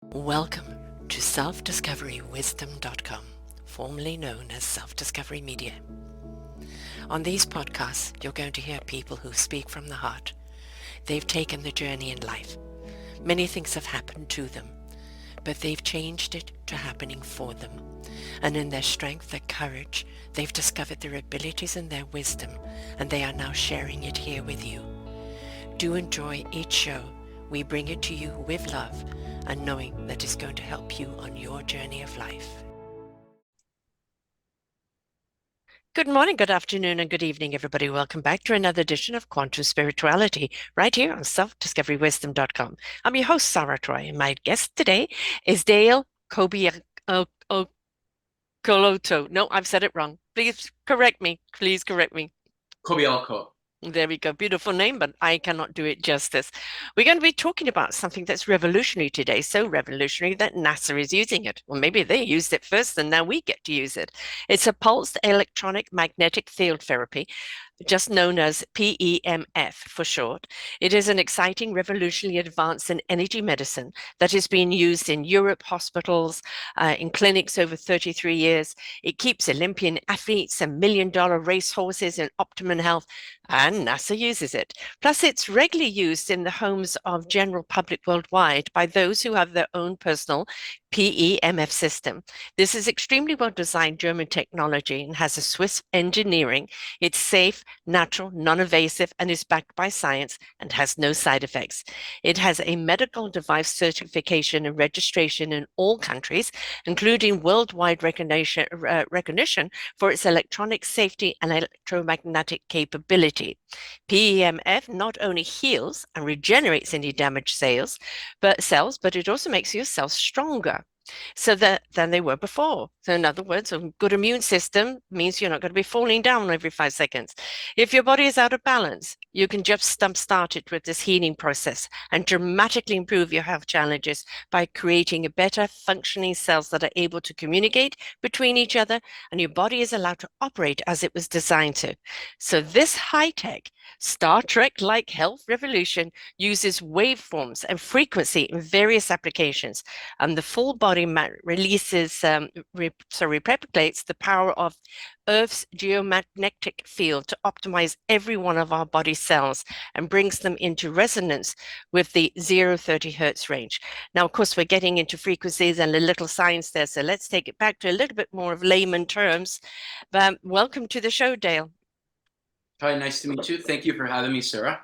Welcome to self-discoverywisdom.com, formerly known as Self-Discovery Media. On these podcasts, you're going to hear people who speak from the heart. They've taken the journey in life. Many things have happened to them, but they've changed it to happening for them. And in their strength, their courage, they've discovered their abilities and their wisdom, and they are now sharing it here with you. Do enjoy each show. We bring it to you with love and knowing that it's going to help you on your journey of life. Good morning, good afternoon, and good evening, everybody. Welcome back to another edition of Quantum Spirituality, right here on selfdiscoverywisdom.com. I'm your host, Sarah Troy, and my guest today is Dale Kobialko. No, I've said it wrong. Please correct me. Please correct me. Kobialko. There we go. Beautiful name, but I cannot do it justice. We're going to be talking about something that's revolutionary today, so revolutionary that NASA is using it. Well, maybe they used it first and now we get to use it. It's a pulsed electronic magnetic field therapy, just known as PEMF for short. It is an exciting, revolutionary advance in energy medicine that has been used in Europe, hospitals, in clinics over 33 years. It keeps Olympian athletes and million-dollar racehorses in optimum health, and NASA uses it. Plus, it's regularly used in the homes of general public worldwide by those who have their own personal PEMF system. This is extremely well-designed German technology and has a Swiss engineering. It's safe, natural, non-invasive, and is backed by science and has no side effects. It has a medical device certification and registration in all countries, including worldwide recognition for its electronic safety and electromagnetic capability. PEMF not only heals and regenerates any damaged cells, but it also makes your cells stronger than they were before. So in other words, a good immune system means you're not going to be falling down every 5 seconds. If your body is out of balance, you can just start it with this healing process and dramatically improve your health challenges by creating a better functioning cells that are able to communicate between each other, and your body is allowed to operate as it was designed to. So this high-tech Star Trek-like health revolution uses waveforms and frequency in various applications, and the full body replicates the power of Earth's geomagnetic field to optimize every one of our body cells and brings them into resonance with the 0-30 hertz range. Now, of course, we're getting into frequencies and a little science there, so let's take it back to a little bit more of layman terms. Welcome to the show, Dale. Hi, nice to meet you. Thank you for having me, Sarah.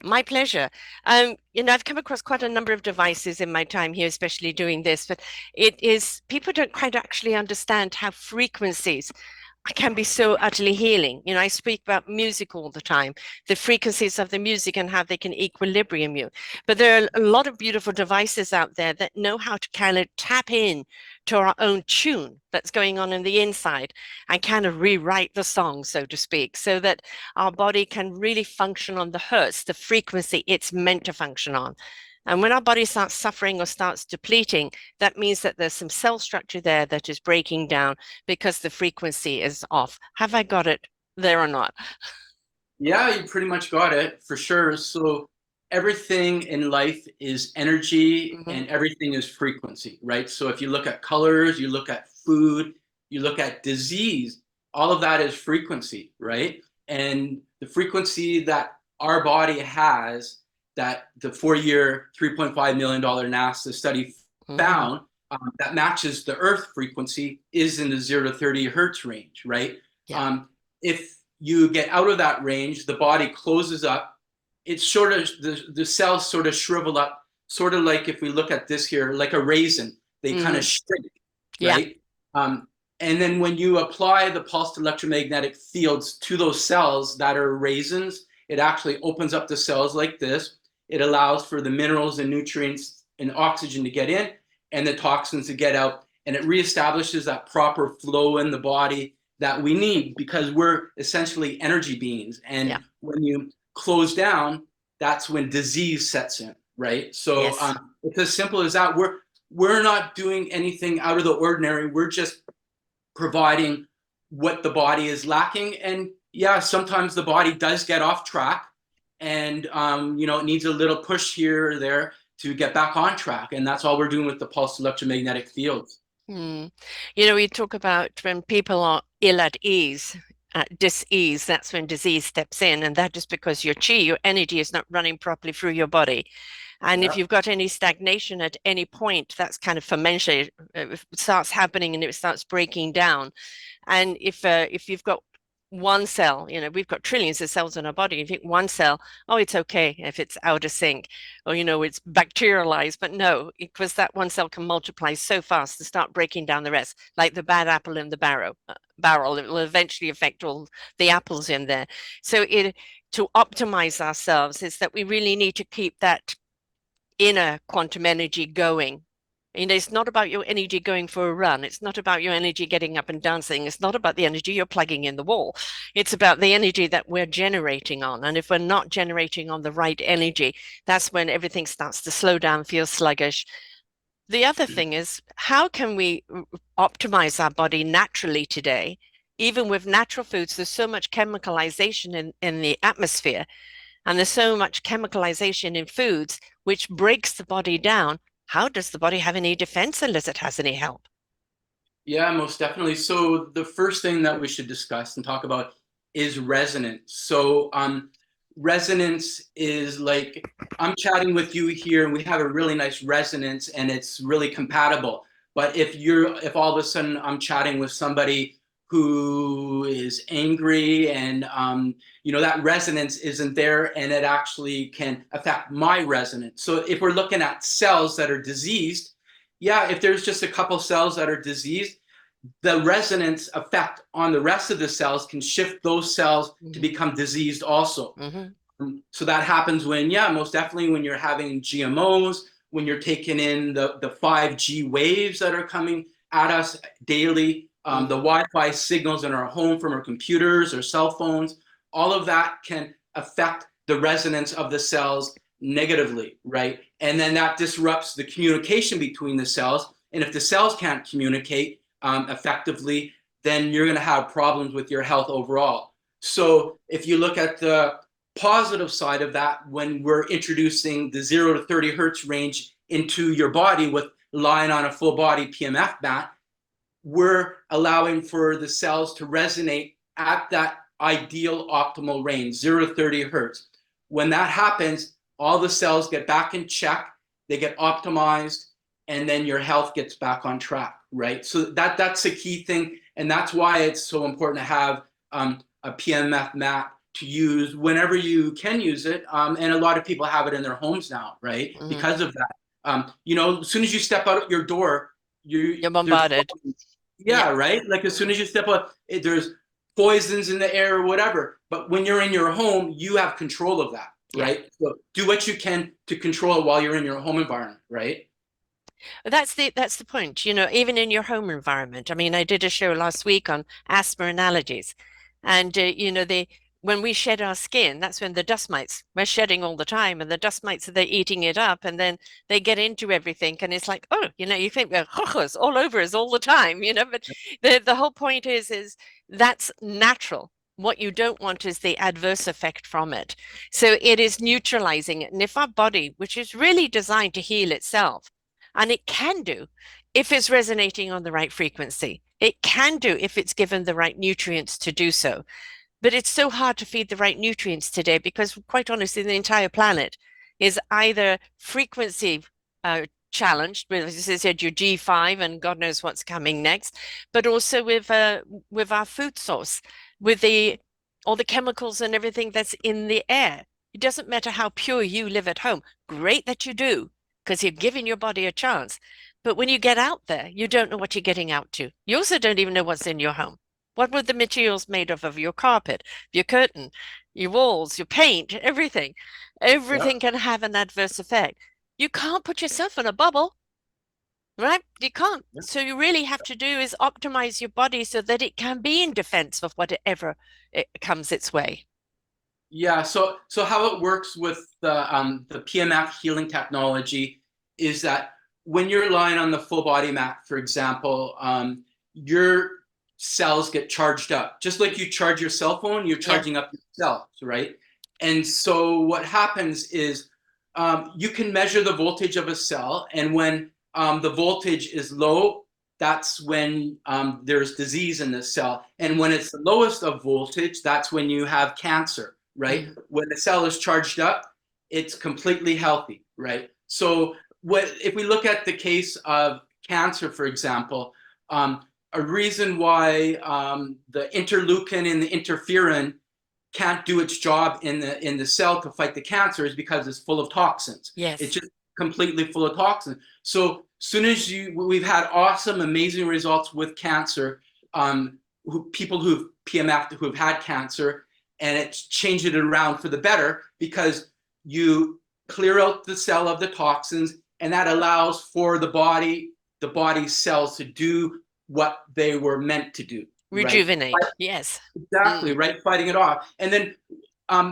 My pleasure. I've come across quite a number of devices in my time here, especially doing this, but people don't quite actually understand how frequencies can be so utterly healing. I speak about music all the time, the frequencies of the music and how they can equilibrium you. But there are a lot of beautiful devices out there that know how to kind of tap in to our own tune that's going on in the inside and kind of rewrite the song, so to speak, so that our body can really function on the hertz, the frequency it's meant to function on. And when our body starts suffering or starts depleting, that means that there's some cell structure there that is breaking down because the frequency is off. Have I got it there or not? Yeah, you pretty much got it for sure. So everything in life is energy Mm-hmm. and everything is frequency, right? So if you look at colors, you look at food, you look at disease, all of that is frequency, right? And the frequency that our body has, that the 4-year, $3.5 million NASA study Mm-hmm. found, that matches the Earth frequency, is in the 0 to 30 hertz range, right? Yeah. If you get out of that range, the body closes up. It's sort of the cells sort of shrivel up, sort of like if we look at this here, like a raisin, they kind Mm-hmm. of shrink, Yeah. right? And then when you apply the pulsed electromagnetic fields to those cells that are raisins, it actually opens up the cells like this. It allows for the minerals and nutrients and oxygen to get in and the toxins to get out. And it reestablishes that proper flow in the body that we need, because we're essentially energy beings. Yeah. And when you close down, that's when disease sets in, right? So Yes. it's as simple as that. We're not doing anything out of the ordinary. We're just providing what the body is lacking. And yeah, sometimes the body does get off track, and it needs a little push here or there. to get back on track. And that's all we're doing with the pulse electromagnetic fields. Mm. You know, we talk about when people are ill at ease, at dis-ease, that's when disease steps in. And that is because your chi, your energy is not running properly through your body. And if Yeah. you've got any stagnation at any point, that's kind of fermentation. It starts happening and it starts breaking down. And if you've got one cell, you know, we've got trillions of cells in our body. You think one cell, oh, it's okay if it's out of sync, or you know, it's bacterialized. But no, because that one cell can multiply so fast and start breaking down the rest, like the bad apple in the barrel. It will eventually affect all the apples in there. So it to optimize ourselves is that we really need to keep that inner quantum energy going. You know, it's not about your energy going for a run. It's not about your energy getting up and dancing. It's not about the energy you're plugging in the wall. It's about the energy that we're generating on. And if we're not generating on the right energy, that's when everything starts to slow down, feel sluggish. The other thing is, how can we optimize our body naturally today? Even with natural foods, there's so much chemicalization in the atmosphere and there's so much chemicalization in foods, which breaks the body down. How does the body have any defense unless it has any help? Yeah, most definitely. So the first thing that we should discuss and talk about is resonance. So resonance is like I'm chatting with you here and we have a really nice resonance and it's really compatible. But if all of a sudden I'm chatting with somebody who is angry and you know that resonance isn't there and it actually can affect my resonance. So if we're looking at cells that are diseased, yeah, if there's just a couple cells that are diseased, the resonance effect on the rest of the cells can shift those cells to Mm-hmm. become diseased also. Mm-hmm. So that happens when, yeah, most definitely when you're having GMOs, when you're taking in the 5G waves that are coming at us daily, the Mm-hmm. Wi-Fi signals in our home from our computers or cell phones, all of that can affect the resonance of the cells negatively, right? And then that disrupts the communication between the cells. And if the cells can't communicate effectively, then you're going to have problems with your health overall. So if you look at the positive side of that, when we're introducing the 0 to 30 hertz range into your body with lying on a full body PMF mat, we're allowing for the cells to resonate at that ideal optimal range, 0 to 30 hertz. When that happens, all the cells get back in check, they get optimized, and then your health gets back on track, right? So that's a key thing, and that's why it's so important to have a PMF mat to use whenever you can use it. And a lot of people have it in their homes now, right? Mm-hmm. Because of that. You know, as soon as you step out your door, You're there's bombarded. Yeah. yeah, right. Like as soon as you step out, there's poisons in the air or whatever. But when you're in your home, you have control of that, Yeah. right? So do what you can to control it while you're in your home environment, right? That's the point. You know, even in your home environment. I mean, I did a show last week on asthma and allergies, and you know, they when we shed our skin, that's when the dust mites we're shedding all the time, and the dust mites they're eating it up, and then they get into everything, and it's like, oh, you know, you think we're all over us all the time, you know, but the whole point is that's natural. What you don't want is the adverse effect from it. So it is neutralizing it. And if our body, which is really designed to heal itself, and it can do if it's resonating on the right frequency. It can do if it's given the right nutrients to do so. But it's so hard to feed the right nutrients today because, quite honestly, the entire planet is either frequency challenged with, as I said, your G5 and God knows what's coming next, but also with our food source, with the all the chemicals and everything that's in the air. It doesn't matter how pure you live at home. Great that you do, because you're giving your body a chance. But when you get out there, you don't know what you're getting out to. You also don't even know what's in your home. What were the materials made of your carpet, your curtain, your walls, your paint, everything? Yeah. Everything can have an adverse effect. You can't put yourself in a bubble, right? You can't. So you really have to do is optimize your body so that it can be in defense of whatever it comes its way. Yeah, so how it works with the PMF healing technology is that when you're lying on the full body mat, for example, your cells get charged up. Just like you charge your cell phone, you're Yeah. charging up your cells, right? And so what happens is you can measure the voltage of a cell, and when the voltage is low, that's when there's disease in the cell. And when it's the lowest of voltage, that's when you have cancer, right? Mm. When the cell is charged up, it's completely healthy, right? So if we look at the case of cancer, for example, a reason why the interleukin and the interferon can't do its job in the cell to fight the cancer is because it's full of toxins. It's Yes. just completely full of toxins. So soon as we've had awesome, amazing results with cancer, people who've PMF'd, who've had cancer, and it's changed it around for the better because you clear out the cell of the toxins, and that allows for the body's cells to do what they were meant to do, right? Rejuvenate. Yes. Exactly, Mm. right, fighting it off. And then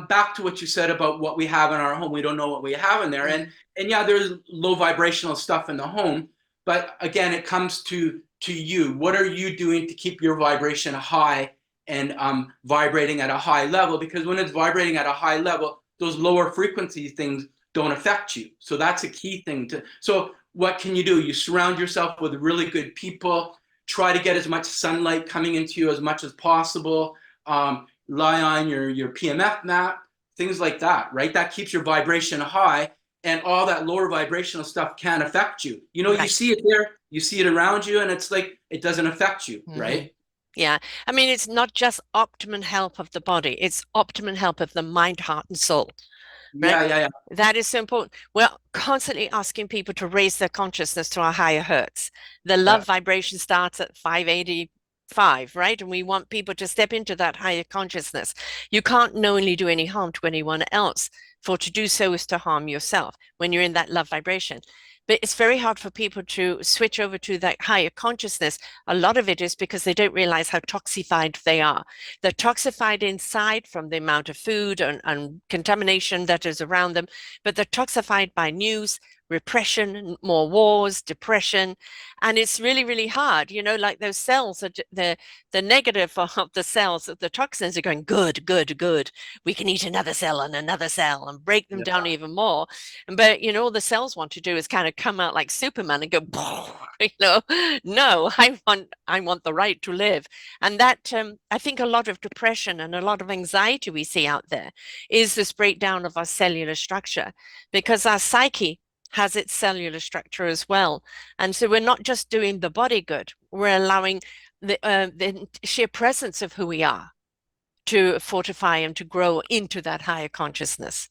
back to what you said about what we have in our home. We don't know what we have in there. Mm. And yeah, there's low vibrational stuff in the home, but again, it comes to you. What are you doing to keep your vibration high and vibrating at a high level? Because when it's vibrating at a high level, those lower frequency things don't affect you. So that's a key thing to. So what can you do? You surround yourself with really good people. Try to get as much sunlight coming into you as much as possible. Lie on your PMF mat, things like that, right? That keeps your vibration high, and all that lower vibrational stuff can affect you. You know, you Right. see it there, you see it around you, and it's like it doesn't affect you, Mm-hmm. right? Yeah. I mean, it's not just optimum health of the body, it's optimum health of the mind, heart, and soul, right? Yeah, yeah, yeah. That is so important. We're constantly asking people to raise their consciousness to a higher hertz. The love Yeah. vibration starts at 585, right? And we want people to step into that higher consciousness. You can't knowingly do any harm to anyone else, for to do so is to harm yourself when you're in that love vibration. But it's very hard for people to switch over to that higher consciousness. A lot of it is because they don't realize how toxified they are. They're toxified inside from the amount of food and contamination that is around them, but they're toxified by news, repression, more wars, depression. And it's really, really hard. You know, like those cells, are the negative of the cells, of the toxins are going, good, good, good. We can eat another cell and break them down Yeah. even more. But, you know, all the cells want to do is kind of come out like Superman and go, you know, no, I want the right to live. And that, I think a lot of depression and a lot of anxiety we see out there is this breakdown of our cellular structure, because our psyche has its cellular structure as well. And so we're not just doing the body good, we're allowing the sheer presence of who we are to fortify and to grow into that higher consciousness.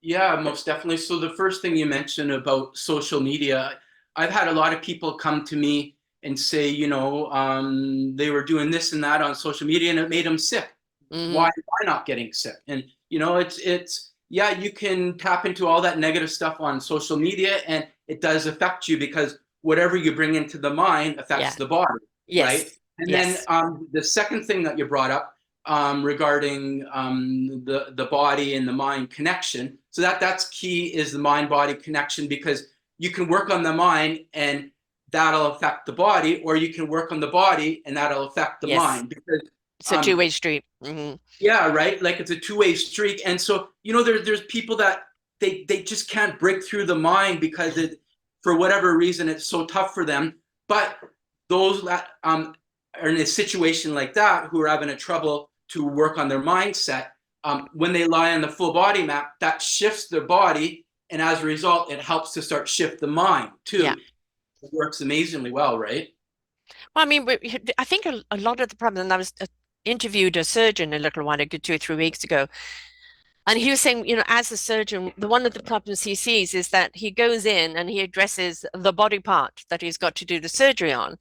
Yeah, most definitely. So the first thing you mentioned about social media, I've had a lot of people come to me and say, they were doing this and that on social media and it made them sick. Why Mm-hmm. am I not getting sick? And it's yeah, you can tap into all that negative stuff on social media and it does affect you because whatever you bring into the mind affects Yeah. the body, right? Yes. And then Yes. the second thing that you brought up regarding the body and the mind connection. So that's key, is the mind body connection, because you can work on the mind and that'll affect the body, or you can work on the body and that'll affect the Yes. mind. Because It's a two-way street. Mm-hmm. yeah, right. Like it's a two-way street, and so there's people that they just can't break through the mind because for whatever reason it's so tough for them. But those that are in a situation like that, who are having a trouble to work on their mindset, when they lie on the full body map, that shifts their body, and as a result, it helps to start shift the mind Yeah. too. It works amazingly well, right? Well, I mean, I think a lot of the problem, and I was interviewed a surgeon a little while ago, 2 or 3 weeks ago, and he was saying, you know, as a surgeon, one of the problems he sees is that he goes in and he addresses the body part that he's got to do the surgery on.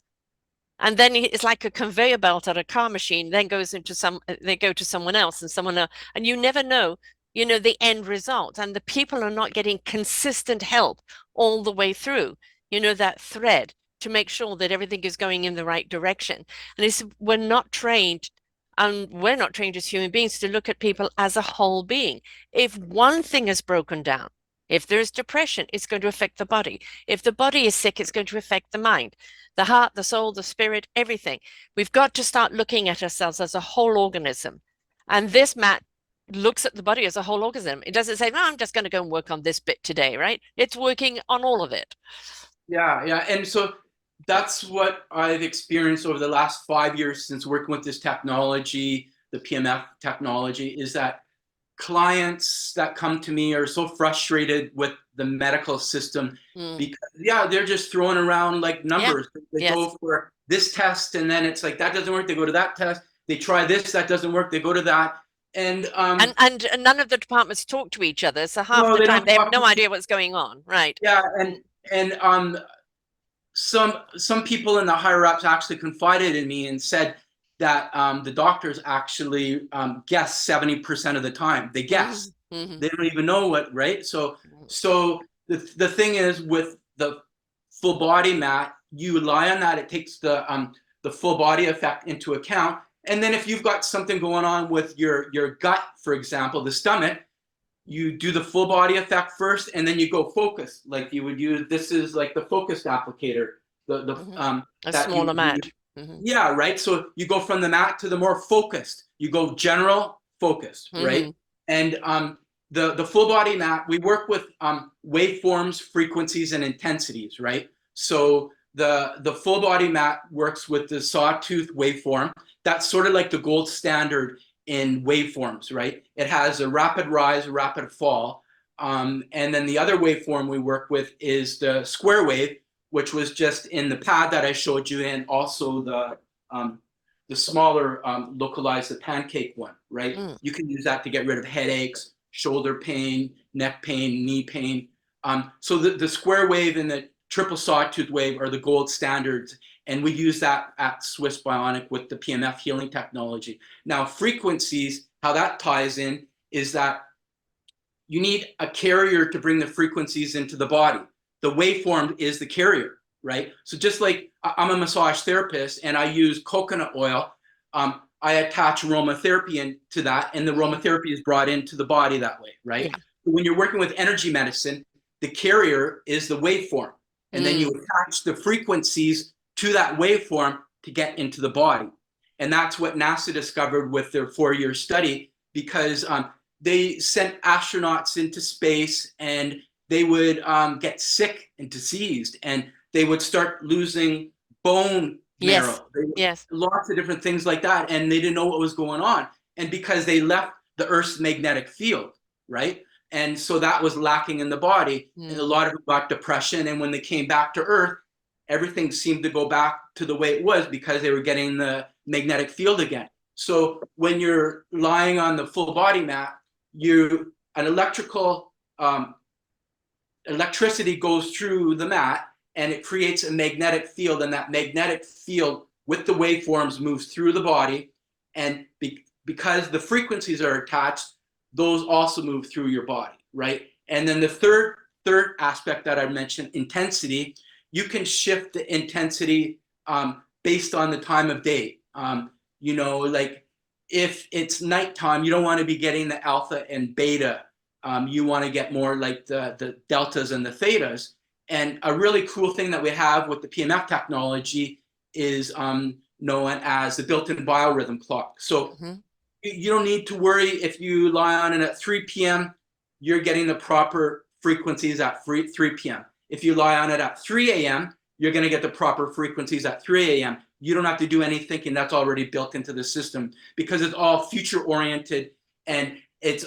And then it's like a conveyor belt at a car machine, then goes into they go to someone else and someone else, and you never know, you know, the end result. And the people are not getting consistent help all the way through, you know, that thread to make sure that everything is going in the right direction. And it's, we're not trained, and we're not trained as human beings to look at people as a whole being. If one thing is broken down, if there's depression, it's going to affect the body. If the body is sick, it's going to affect the mind, the heart, the soul, the spirit, everything. We've got to start looking at ourselves as a whole organism. And this, Matt, looks at the body as a whole organism. It doesn't say, no, I'm just going to go and work on this bit today, right? It's working on all of it. Yeah, yeah. And so that's what I've experienced over the last 5 years since working with this technology, the PMF technology, is that clients that come to me are so frustrated with the medical system because, yeah, they're just throwing around like Yeah. numbers. They Yes. go for this test and then it's like, that doesn't work. They go to that test. They try this, that doesn't work. They go to that. And And none of the departments talk to each other. So half no, the they time don't they have talk no to. idea what's going on. Right. Yeah, Mm. and some people in the higher ups actually confided in me and said that the doctors actually guess 70% of the time. They guess. Mm-hmm. They don't even know what, right? So the thing is with the full body mat, you rely on that. It takes the full body effect into account. And then if you've got something going on with your gut, for example, the stomach, you do the full body effect first, and then you go focus. Like you would use, this is like the focused applicator, the A that you smaller would use. mat. Mm-hmm. Yeah, right. So you go from the mat to the more focused. You go general, focused, right? Mm-hmm. And the full body mat, we work with waveforms, frequencies, and intensities, right? So the full body mat works with the sawtooth waveform. That's sort of like the gold standard in waveforms, right? It has a rapid rise, a rapid fall. And then the other waveform we work with is the square wave, which was just in the pad that I showed you, and also the smaller localized, the pancake one, right? Mm. You can use that to get rid of headaches, shoulder pain, neck pain, knee pain. So the square wave and the triple sawtooth wave are the gold standards, and we use that at Swiss Bionic with the PMF healing technology. Now, frequencies, how that ties in is that you need a carrier to bring the frequencies into the body. The waveform is the carrier, right? So just like I'm a massage therapist and I use coconut oil, I attach aromatherapy into that, and the aromatherapy is brought into the body that way, right? Yeah. When you're working with energy medicine, the carrier is the waveform, and then you attach the frequencies to that waveform to get into the body. And that's what NASA discovered with their 4-year study, because they sent astronauts into space and they would get sick and diseased, and they would start losing bone Yes. marrow. Yes. Lots of different things like that, and they didn't know what was going on. And because they left the Earth's magnetic field, right? And so that was lacking in the body, and a lot of them got depression. And when they came back to Earth, everything seemed to go back to the way it was because they were getting the magnetic field again. So when you're lying on the full body mat, an electricity goes through the mat and it creates a magnetic field, and that magnetic field with the waveforms moves through the body, and because the frequencies are attached, those also move through your body, right? And then the third aspect that I mentioned, intensity, you can shift the intensity based on the time of day. Like if it's nighttime, you don't want to be getting the alpha and beta. You want to get more like the deltas and the thetas. And a really cool thing that we have with the PMF technology is known as the built-in biorhythm clock. So you don't need to worry if you lie on it at 3 p.m., you're getting the proper frequencies at 3 p.m. If you lie on it at 3 a.m., you're going to get the proper frequencies at 3 a.m. You don't have to do any thinking. That's already built into the system because it's all future oriented, and it's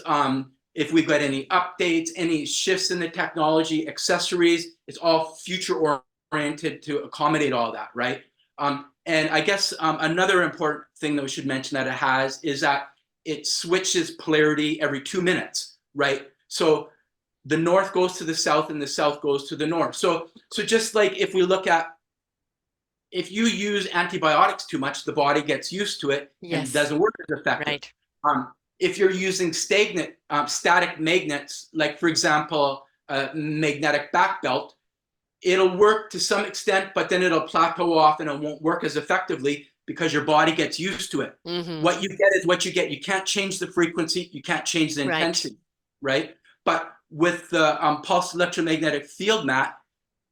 if we've got any updates, any shifts in the technology, accessories, it's all future oriented to accommodate all that, right? And I guess another important thing that we should mention that it has is that it switches polarity every 2 minutes, right? So the north goes to the south and the south goes to the north. So just like if we look at, if you use antibiotics too much, the body gets used to it and doesn't work as effective. Right. If you're using static magnets, like for example, a magnetic back belt, it'll work to some extent, but then it'll plateau off and it won't work as effectively because your body gets used to it. What you get is what you get. You can't change the frequency. You can't change the intensity, right? But with the pulse electromagnetic field mat,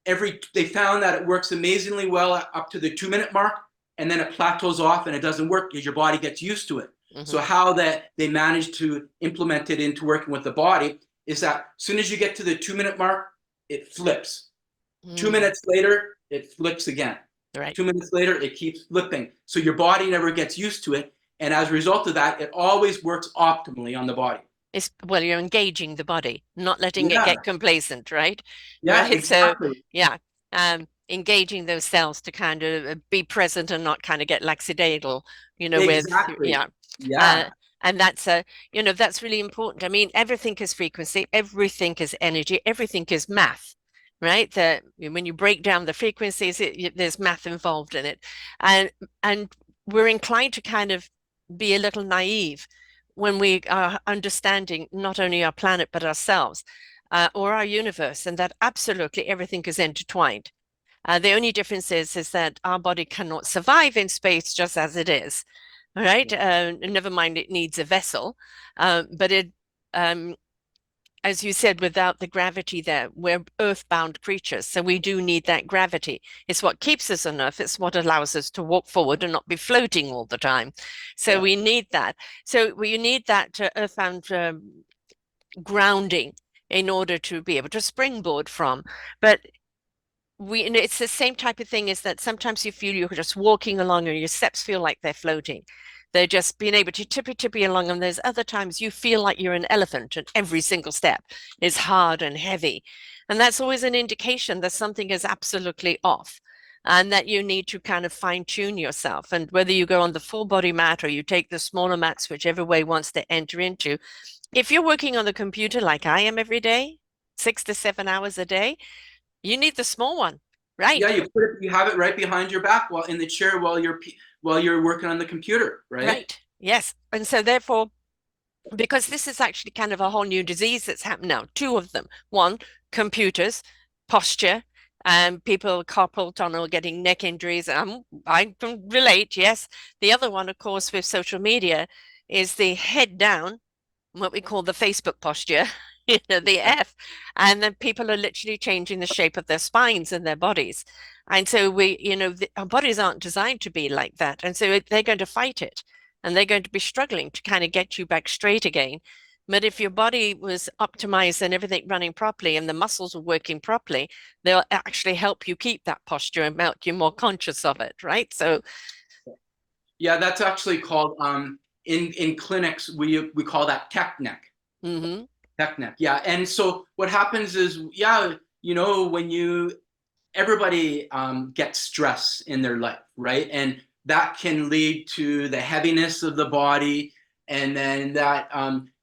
they found that it works amazingly well up to the 2 minute mark, and then it plateaus off and it doesn't work because your body gets used to it. So how that they managed to implement it into working with the body is that as soon as you get to the 2-minute mark, it flips. 2 minutes later, it flips again. Right. 2 minutes later, it keeps flipping. So your body never gets used to it. And as a result of that, it always works optimally on the body. Well, you're engaging the body, not letting it Yeah, get complacent, right? yeah, Right. So, exactly. yeah, engaging those cells to kind of be present and not kind of get lackadaisical, with, Exactly. yeah. Yeah. Uh, and that's that's really important. I mean, everything is frequency, everything is energy, everything is math, right? That when you break down the frequencies, there's math involved in it, and we're inclined to kind of be a little naive when we are understanding not only our planet but ourselves, or our universe, and that absolutely everything is intertwined. The only difference is that our body cannot survive in space just as it is. All right. Never mind, it needs a vessel. But um, as you said, without the gravity there, we're earthbound creatures. So we do need that gravity. It's what keeps us on Earth. It's what allows us to walk forward and not be floating all the time. So Yeah. we need that. So we need that earthbound grounding in order to be able to springboard from. But it's the same type of thing, is that sometimes you feel you're just walking along and your steps feel like they're floating. They're just being able to tippy along. And there's other times you feel like you're an elephant and every single step is hard and heavy. And that's always an indication that something is absolutely off and that you need to kind of fine tune yourself. And whether you go on the full body mat or you take the smaller mats, whichever way wants to enter into, if you're working on the computer like I am every day, 6 to 7 hours a day, you need the small one, right? Yeah, you have it right behind your back while in the chair while you're working on the computer, right? Right. Yes. And so therefore, because this is actually kind of a whole new disease that's happened now, two of them. One, computers, posture, people carpal tunnel, getting neck injuries. I can relate, yes. The other one, of course, with social media is the head down, what we call the Facebook posture, the F, and then people are literally changing the shape of their spines and their bodies. And so our bodies aren't designed to be like that. And so they're going to fight it and they're going to be struggling to kind of get you back straight again. But if your body was optimized and everything running properly and the muscles are working properly, they'll actually help you keep that posture and make you more conscious of it, right? So, Yeah, that's actually called in clinics we call that tech neck. mm-hmm. Tech neck. Yeah. And so what happens is, yeah, when everybody gets stress in their life, right? And that can lead to the heaviness of the body. And then that,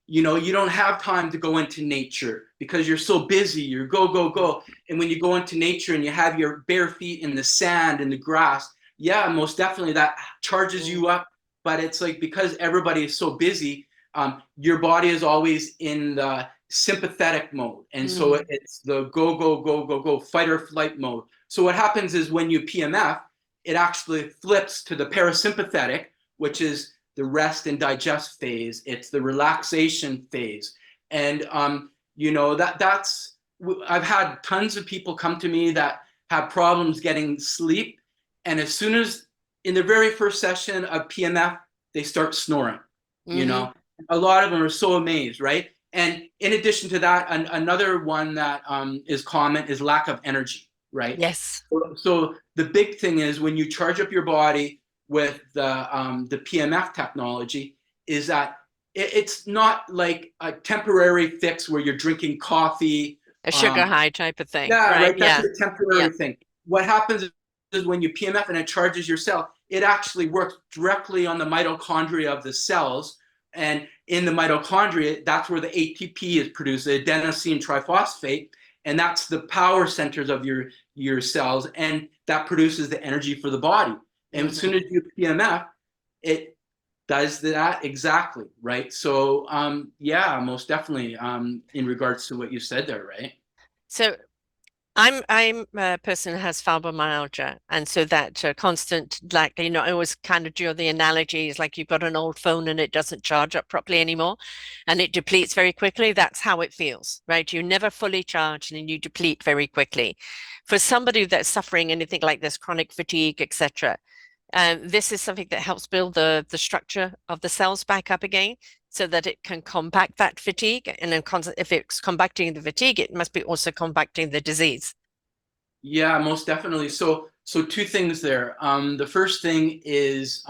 you don't have time to go into nature because you're so busy. You're go, go, go. And when you go into nature and you have your bare feet in the sand and the grass, yeah, most definitely that charges you up. But it's like because everybody is so busy, your body is always in the sympathetic mode. And so it's the go, go, go, go, go, fight or flight mode. So what happens is when you PMF, it actually flips to the parasympathetic, which is the rest and digest phase. It's the relaxation phase. And, that's, I've had tons of people come to me that have problems getting sleep. And as soon as in the very first session of PMF, they start snoring, a lot of them are so amazed, right? And in addition to that, another one that is common is lack of energy, right? Yes. So the big thing is when you charge up your body with the PMF technology, is that it's not like a temporary fix where you're drinking coffee. A sugar high type of thing, Yeah, right? right. That's Yeah. a temporary thing. What happens is when you PMF and it charges your cell, it actually works directly on the mitochondria of the cells. And in the mitochondria, that's where the ATP is produced, the adenosine triphosphate, and that's the power centers of your cells, and that produces the energy for the body. And as soon as you PMF, it does that exactly, right? So, yeah, most definitely, in regards to what you said there, right? So I'm a person who has fibromyalgia, and so that constant, like, I always kind of draw the analogy is like you've got an old phone and it doesn't charge up properly anymore, and it depletes very quickly. That's how it feels, right? You never fully charge and you deplete very quickly. For somebody that's suffering anything like this, chronic fatigue, etc., This is something that helps build the structure of the cells back up again so that it can combat that fatigue. And then if it's combating the fatigue, it must be also combating the disease. Yeah, most definitely. So two things there. The first thing is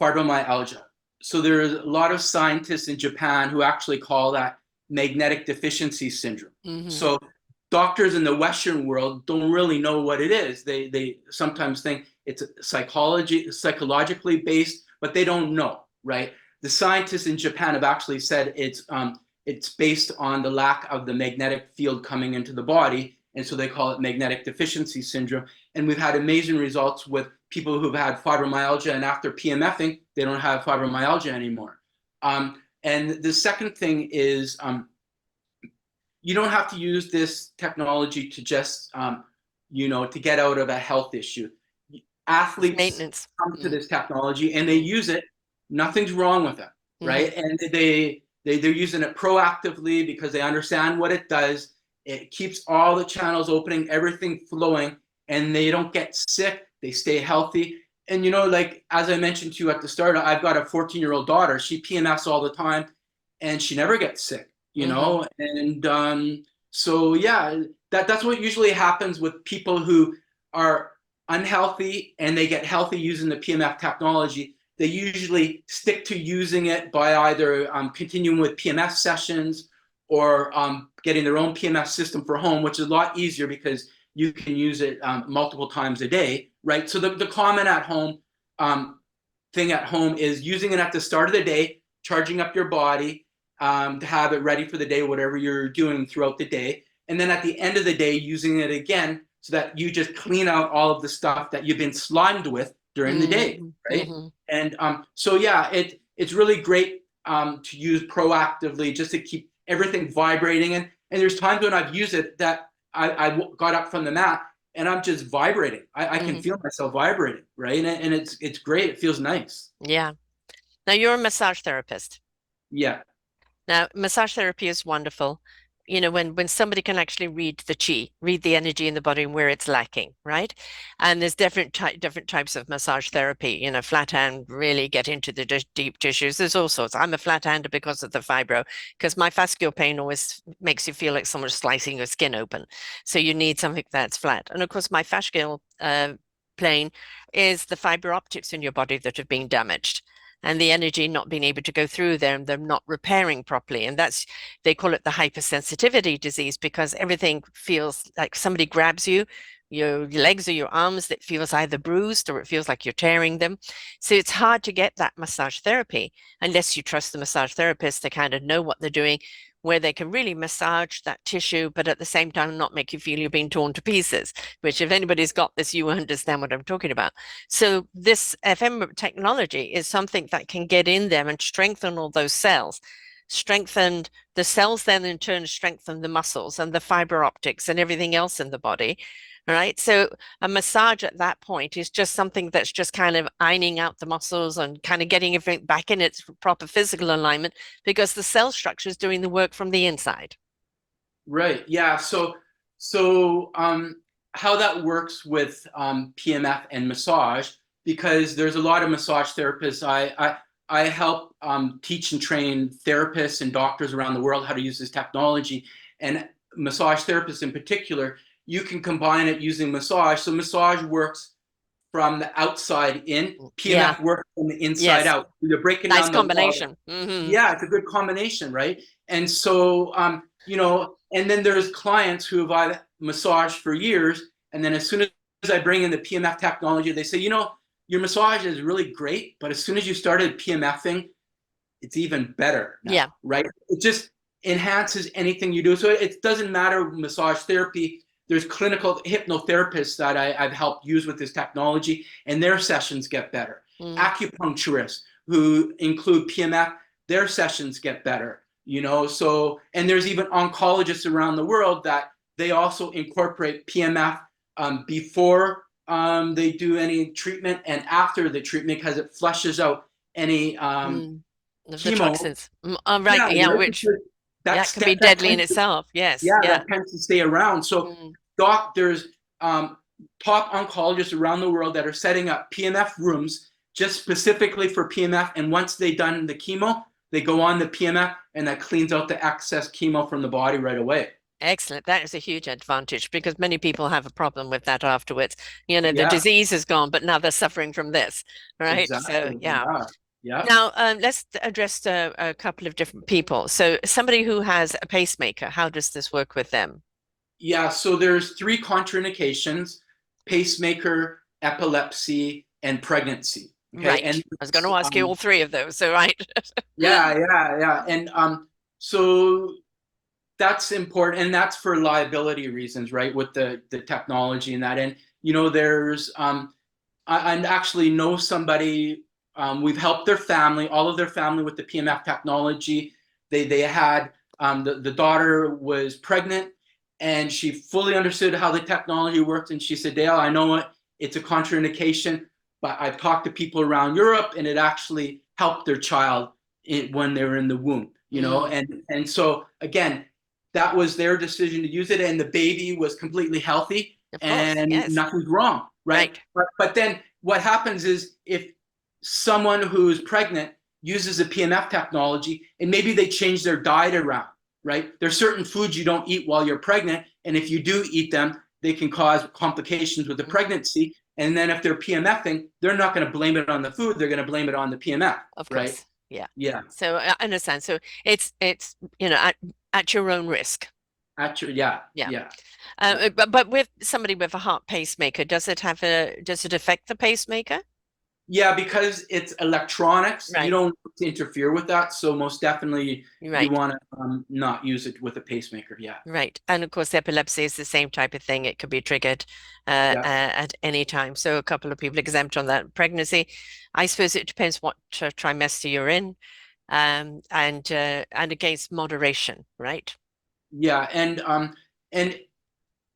fibromyalgia. So there's a lot of scientists in Japan who actually call that magnetic deficiency syndrome. Mm-hmm. So doctors in the Western world don't really know what it is. They sometimes think it's psychologically based, but they don't know, right? The scientists in Japan have actually said it's based on the lack of the magnetic field coming into the body, and so they call it magnetic deficiency syndrome. And we've had amazing results with people who've had fibromyalgia, and after PMFing, they don't have fibromyalgia anymore. And the second thing is you don't have to use this technology to just, to get out of a health issue. It's Athletes maintenance. come to Mm-hmm. this technology and they use it. Nothing's wrong with it, Mm-hmm. right? And they're using it proactively because they understand what it does. It keeps all the channels opening, everything flowing, and they don't get sick. They stay healthy. And like as I mentioned to you at the start, I've got a 14-year-old daughter. She PMS all the time, and she never gets sick. Mm-hmm. And so yeah, that's what usually happens with people who are unhealthy and they get healthy using the PMF technology. They usually stick to using it by either continuing with PMF sessions or getting their own PMF system for home, which is a lot easier because you can use it multiple times a day, right? So the common at home thing at home is using it at the start of the day, charging up your body to have it ready for the day, whatever you're doing throughout the day. And then at the end of the day, using it again so that you just clean out all of the stuff that you've been slimed with during the day, Mm-hmm. right? Mm-hmm. And so yeah, it's really great to use proactively just to keep everything vibrating. And there's times when I've used it that I got up from the mat and I'm just vibrating. I can Mm-hmm. feel myself vibrating, right? And it's great. It feels nice. Yeah. Now you're a massage therapist. Yeah. Now, massage therapy is wonderful. When somebody can actually read the chi, read the energy in the body and where it's lacking, right? And there's different types of massage therapy. Flat hand really get into the deep tissues. There's all sorts. I'm a flat hander because of the fibro, because my fascial pain always makes you feel like someone's slicing your skin open. So you need something that's flat. And of course, my fascial plane is the fiber optics in your body that have been damaged and the energy not being able to go through there and them not repairing properly. And they call it the hypersensitivity disease because everything feels like somebody grabs you, your legs or your arms that feels either bruised or it feels like you're tearing them. So it's hard to get that massage therapy unless you trust the massage therapist to kind of know what they're doing, where they can really massage that tissue, but at the same time not make you feel you're being torn to pieces, which if anybody's got this, you understand what I'm talking about. So this FM technology is something that can get in there and strengthen all those cells. Strengthened the cells then in turn strengthen the muscles and the fiber optics and everything else in the body. All right. So a massage at that point is just something that's just kind of ironing out the muscles and kind of getting everything back in its proper physical alignment because the cell structure is doing the work from the inside. Right. Yeah. So how that works with PMF and massage, because there's a lot of massage therapists. I help teach and train therapists and doctors around the world how to use this technology, and massage therapists in particular. You can combine it using massage. So massage works from the outside in. Yeah. PMF works from the inside Yes. out. You're breaking Nice down the wall. combination. Mm-hmm. Yeah, it's a good combination, right? And so, and then there's clients who have I've massaged for years, and then as soon as I bring in the PMF technology, they say, your massage is really great, but as soon as you started PMFing, it's even better now, Yeah. right? It just enhances anything you do. So it doesn't matter massage therapy. There's clinical hypnotherapists that I've helped use with this technology, and their sessions get better. Mm. Acupuncturists who include PMF, their sessions get better. So, and there's even oncologists around the world that they also incorporate PMF before they do any treatment and after the treatment because it flushes out any Mm. Of the chemo. toxins. Right. Yeah, Yeah. right. Which, Because yeah, it can be that deadly in tends to, itself. Yes. yeah, Yeah. that tends to stay around. So Mm. doctors top oncologists around the world that are setting up PMF rooms just specifically for PMF. And once they've done the chemo, they go on the PMF, and that cleans out the excess chemo from the body right away. Excellent. That is a huge advantage because many people have a problem with that afterwards. You know, the Yeah, disease is gone, but now they're suffering from this, right? So, exactly. yeah. Yeah. Yeah. Now, let's address a couple of different people. So, somebody who has a pacemaker, how does this work with them? Yeah. So there's three contraindications: pacemaker, epilepsy, and pregnancy. Okay. Right. I was going to ask you all three of those. So, right. yeah. And so that's important, and that's for liability reasons, right? With the technology and that. And there's I actually know somebody. We've helped their family, all of their family, with the PMF technology. They had the daughter was pregnant, and she fully understood how the technology worked. And she said, "Dale, I know it's a contraindication, but I've talked to people around Europe, and it actually helped their child when they were in the womb." Mm, And so again, that was their decision to use it, and the baby was completely healthy of course. and Yes. nothing's wrong, right? Right. But then what happens is, if someone who's pregnant uses a PMF technology and maybe they change their diet around, right? There's certain foods you don't eat while you're pregnant, and if you do eat them, they can cause complications with the Mm, pregnancy. And then if they're PMFing, they're not going to blame it on the food; they're going to blame it on the PMF, of right? course. Yeah. Yeah, So, I understand. So, it's at your own risk. actually, yeah, Yeah. yeah. But with somebody with a heart pacemaker, does it affect the pacemaker? Yeah, because it's electronics, you Right. don't want to interfere with that. So most definitely, you Right. want to not use it with a pacemaker. Yeah, Right. And of course, epilepsy is the same type of thing. It could be triggered yeah, at any time. So a couple of people exempt on that. Pregnancy, I suppose it depends what trimester you're in, and against moderation, right? yeah. And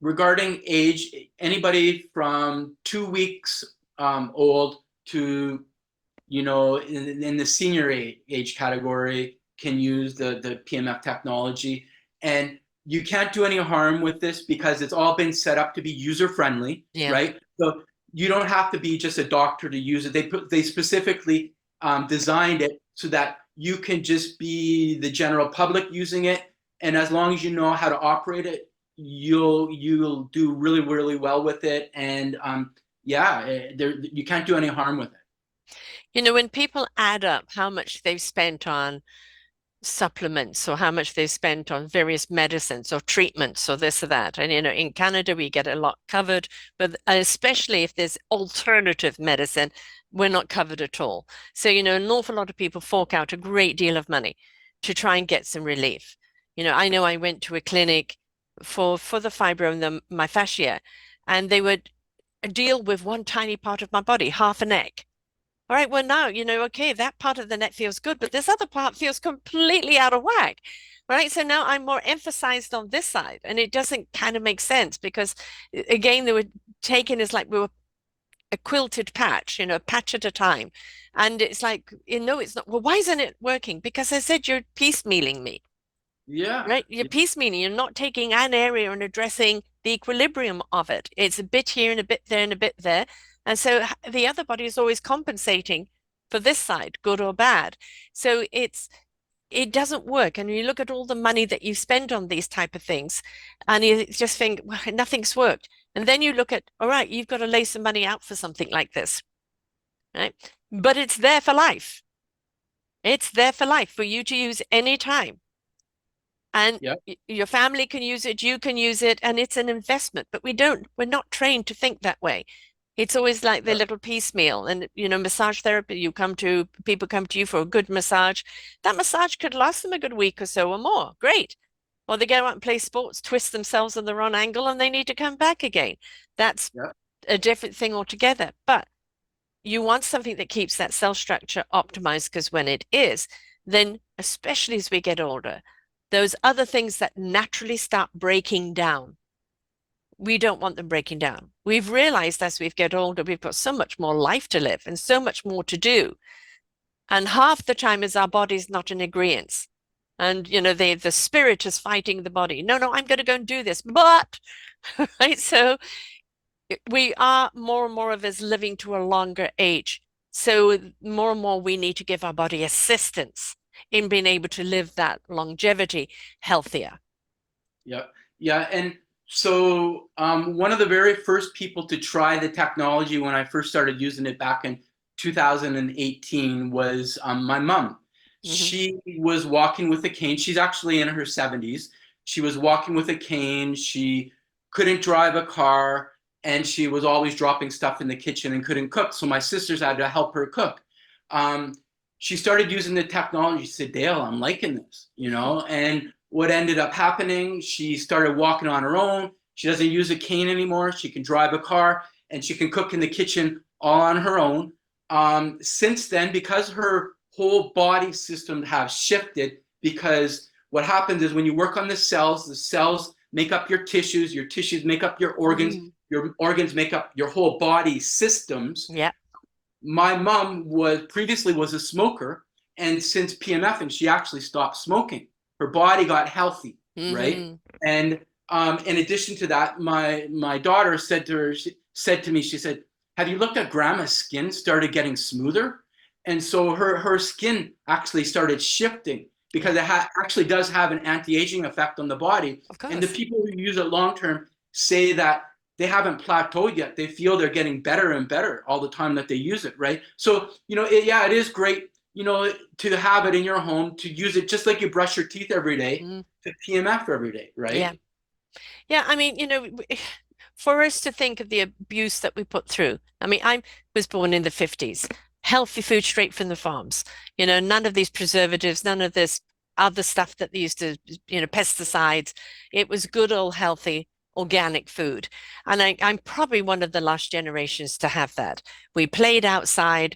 regarding age, anybody from 2 weeks old to in the senior age category can use the PMF technology. And you can't do any harm with this because it's all been set up to be user friendly, Yeah. right? So you don't have to be just a doctor to use it. They specifically designed it so that you can just be the general public using it, and as long as you know how to operate it, you'll do really really well with it. And yeah, you can't do any harm with it. You know, when people add up how much they've spent on supplements or how much they've spent on various medicines or treatments or this or that. And, in Canada, we get a lot covered, but especially if there's alternative medicine, we're not covered at all. So, an awful lot of people fork out a great deal of money to try and get some relief. I know I went to a clinic for the fibro and my fascia, and they would deal with one tiny part of my body, half a neck. All right, well, now, okay, that part of the net feels good, but this other part feels completely out of whack. Right. So now I'm more emphasized on this side, and it doesn't kind of make sense because, again, they were taken as like we were a quilted patch, a patch at a time. And it's like, it's not. Well, why isn't it working? Because I said you're piecemealing me, Yeah, right? You're piecemealing. You're not taking an area and addressing the equilibrium of it. It's a bit here and a bit there and a bit there. And so the other body is always compensating for this side, good or bad. So it doesn't work. And you look at all the money that you spend on these type of things, and you just think, well, nothing's worked. And then you look at, all right, you've got to lay some money out for something like this, right? But it's there for life. It's there for life for you to use any time. And yeah, your family can use it, you can use it, and it's an investment. But we're not trained to think that way. It's always like the yeah, little piecemeal. And, massage therapy, people come to you for a good massage. That massage could last them a good week or so or more. Great. Or they go out and play sports, twist themselves on the wrong angle, and they need to come back again. That's yeah, a different thing altogether. But you want something that keeps that cell structure optimized, because when it is, then especially as we get older, those other things that naturally start breaking down, we don't want them breaking down. We've realized as we get older, we've got so much more life to live and so much more to do. And half the time is our body's not in agreement. And the spirit is fighting the body. No, no, I'm going to go and do this. But right. So We are more and more of us living to a longer age. So more and more we need to give our body assistance in being able to live that longevity healthier. Yeah, yeah, and so one of the very first people to try the technology when I first started using it back in 2018 was my mom. Hmm. She was walking with a cane. She's actually in her 70s. She was walking with a cane. She couldn't drive a car, and she was always dropping stuff in the kitchen and couldn't cook. So my sisters had to help her cook. Um, she started using the technology. She said, "Dale, I'm liking this," and what ended up happening, she started walking on her own. She doesn't use a cane anymore. She can drive a car and she can cook in the kitchen all on her own. Since then, because her whole body system has shifted, because what happens is when you work on the cells make up your tissues make up Mm. your organs make up your whole body systems. Yeah. My mom was previously was a smoker, and since PMFing, she actually stopped smoking. Her body got healthy, right? Hmm. And in addition to that, my daughter said to her, she said to me, she said, "Have you looked at Grandma's skin? Started getting smoother." And so her skin actually started shifting Yeah, because actually does have an anti-aging effect on the body. of And the course. people who use it long term say that they haven't plateaued yet. They feel they're getting better and better all the time that they use it, right? So, yeah, it is great, to have it in your home, to use it just like you brush your teeth every day, Mm. to PMF every day, Yeah. right? Yeah, I mean, for us to think of the abuse that we put through. I mean, I was born in the 50s. Healthy food straight from the farms. None of these preservatives, none of this other stuff that they used to, pesticides. It was good old healthy organic food. And I'm probably one of the last generations to have that. We played outside.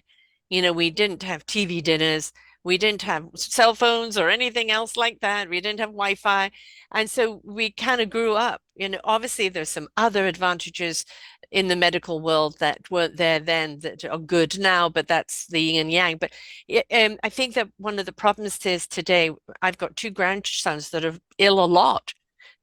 We didn't have TV dinners. We didn't have cell phones or anything else like that. We didn't have Wi-Fi. And so we kind of grew up. Obviously, there's some other advantages in the medical world that weren't there then that are good now, but that's the yin and yang. But I think that one of the problems is today, I've got two grandsons that are ill a lot.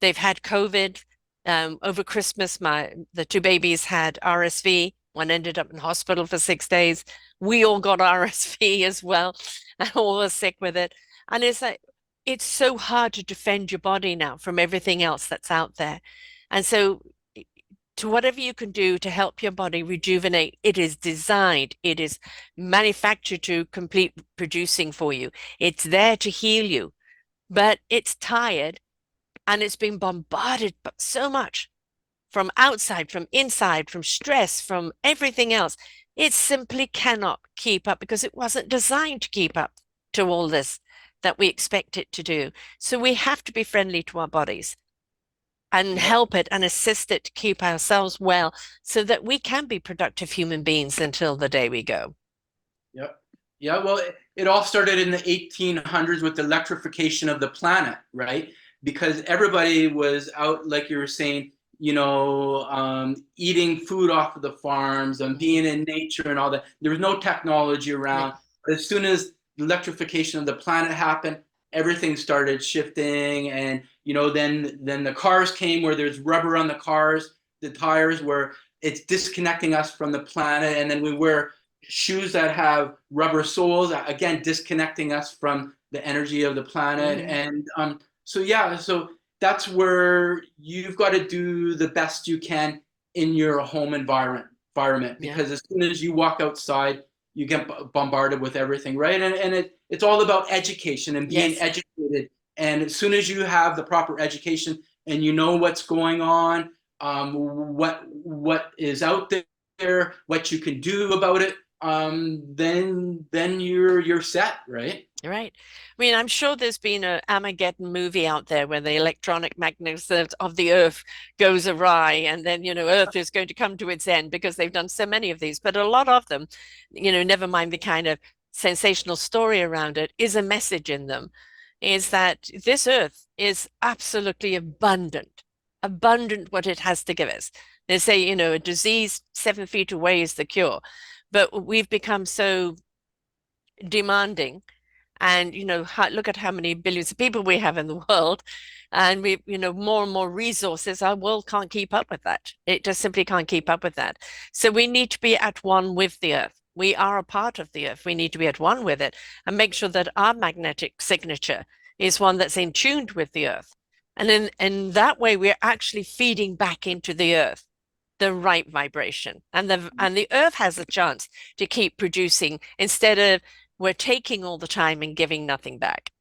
They've had COVID. Over Christmas, the two babies had RSV. One ended up in hospital for 6 days. We all got RSV as well, and all were sick with it. And it's so hard to defend your body now from everything else that's out there. And so, to whatever you can do to help your body rejuvenate, it is designed, it is manufactured to complete producing for you. It's there to heal you, but it's tired and it's been bombarded so much from outside, from inside, from stress, from everything else. It simply cannot keep up because it wasn't designed to keep up to all this that we expect it to do. So we have to be friendly to our bodies and Yep, help it and assist it to keep ourselves well so that we can be productive human beings until the day we go. yep. Yeah, well, it all started in the 1800s with the electrification of the planet, right? Because everybody was out, like you were saying, eating food off of the farms and Mhm. being in nature and all that. There was no technology Yeah. around. But as soon as the electrification of the planet happened, everything started shifting, and then the cars came where there's rubber on the cars, the tires, where it's disconnecting us from the planet, and then we wear shoes that have rubber soles, again disconnecting us from the energy of the planet. Mhm. And so yeah, so that's where you've got to do the best you can in your home environment, Yeah. because as soon as you walk outside, you get bombarded with everything, right? And it's all about education and being Yes. educated. And as soon as you have the proper education and you know what's going on, what is out there, what you can do about it, then you're set, right? Right. I mean, I'm sure there's been a Armageddon movie out there where the electronic magnetism of the Earth goes awry, and then, Earth is going to come to its end because they've done so many of these. But a lot of them, never mind the kind of sensational story around it, is a message in them, is that this Earth is absolutely abundant, abundant what it has to give us. They say, a disease 7 feet away is the cure, but we've become so demanding And, look at how many billions of people we have in the world. And we, more and more resources, our world can't keep up with that. It just simply can't keep up with that. So we need to be at one with the earth. We are a part of the earth. We need to be at one with it and make sure that our magnetic signature is one that's in tune with the earth. And in that way, we're actually feeding back into the earth the right vibration. And the earth has a chance to keep producing instead of we're taking all the time and giving nothing back.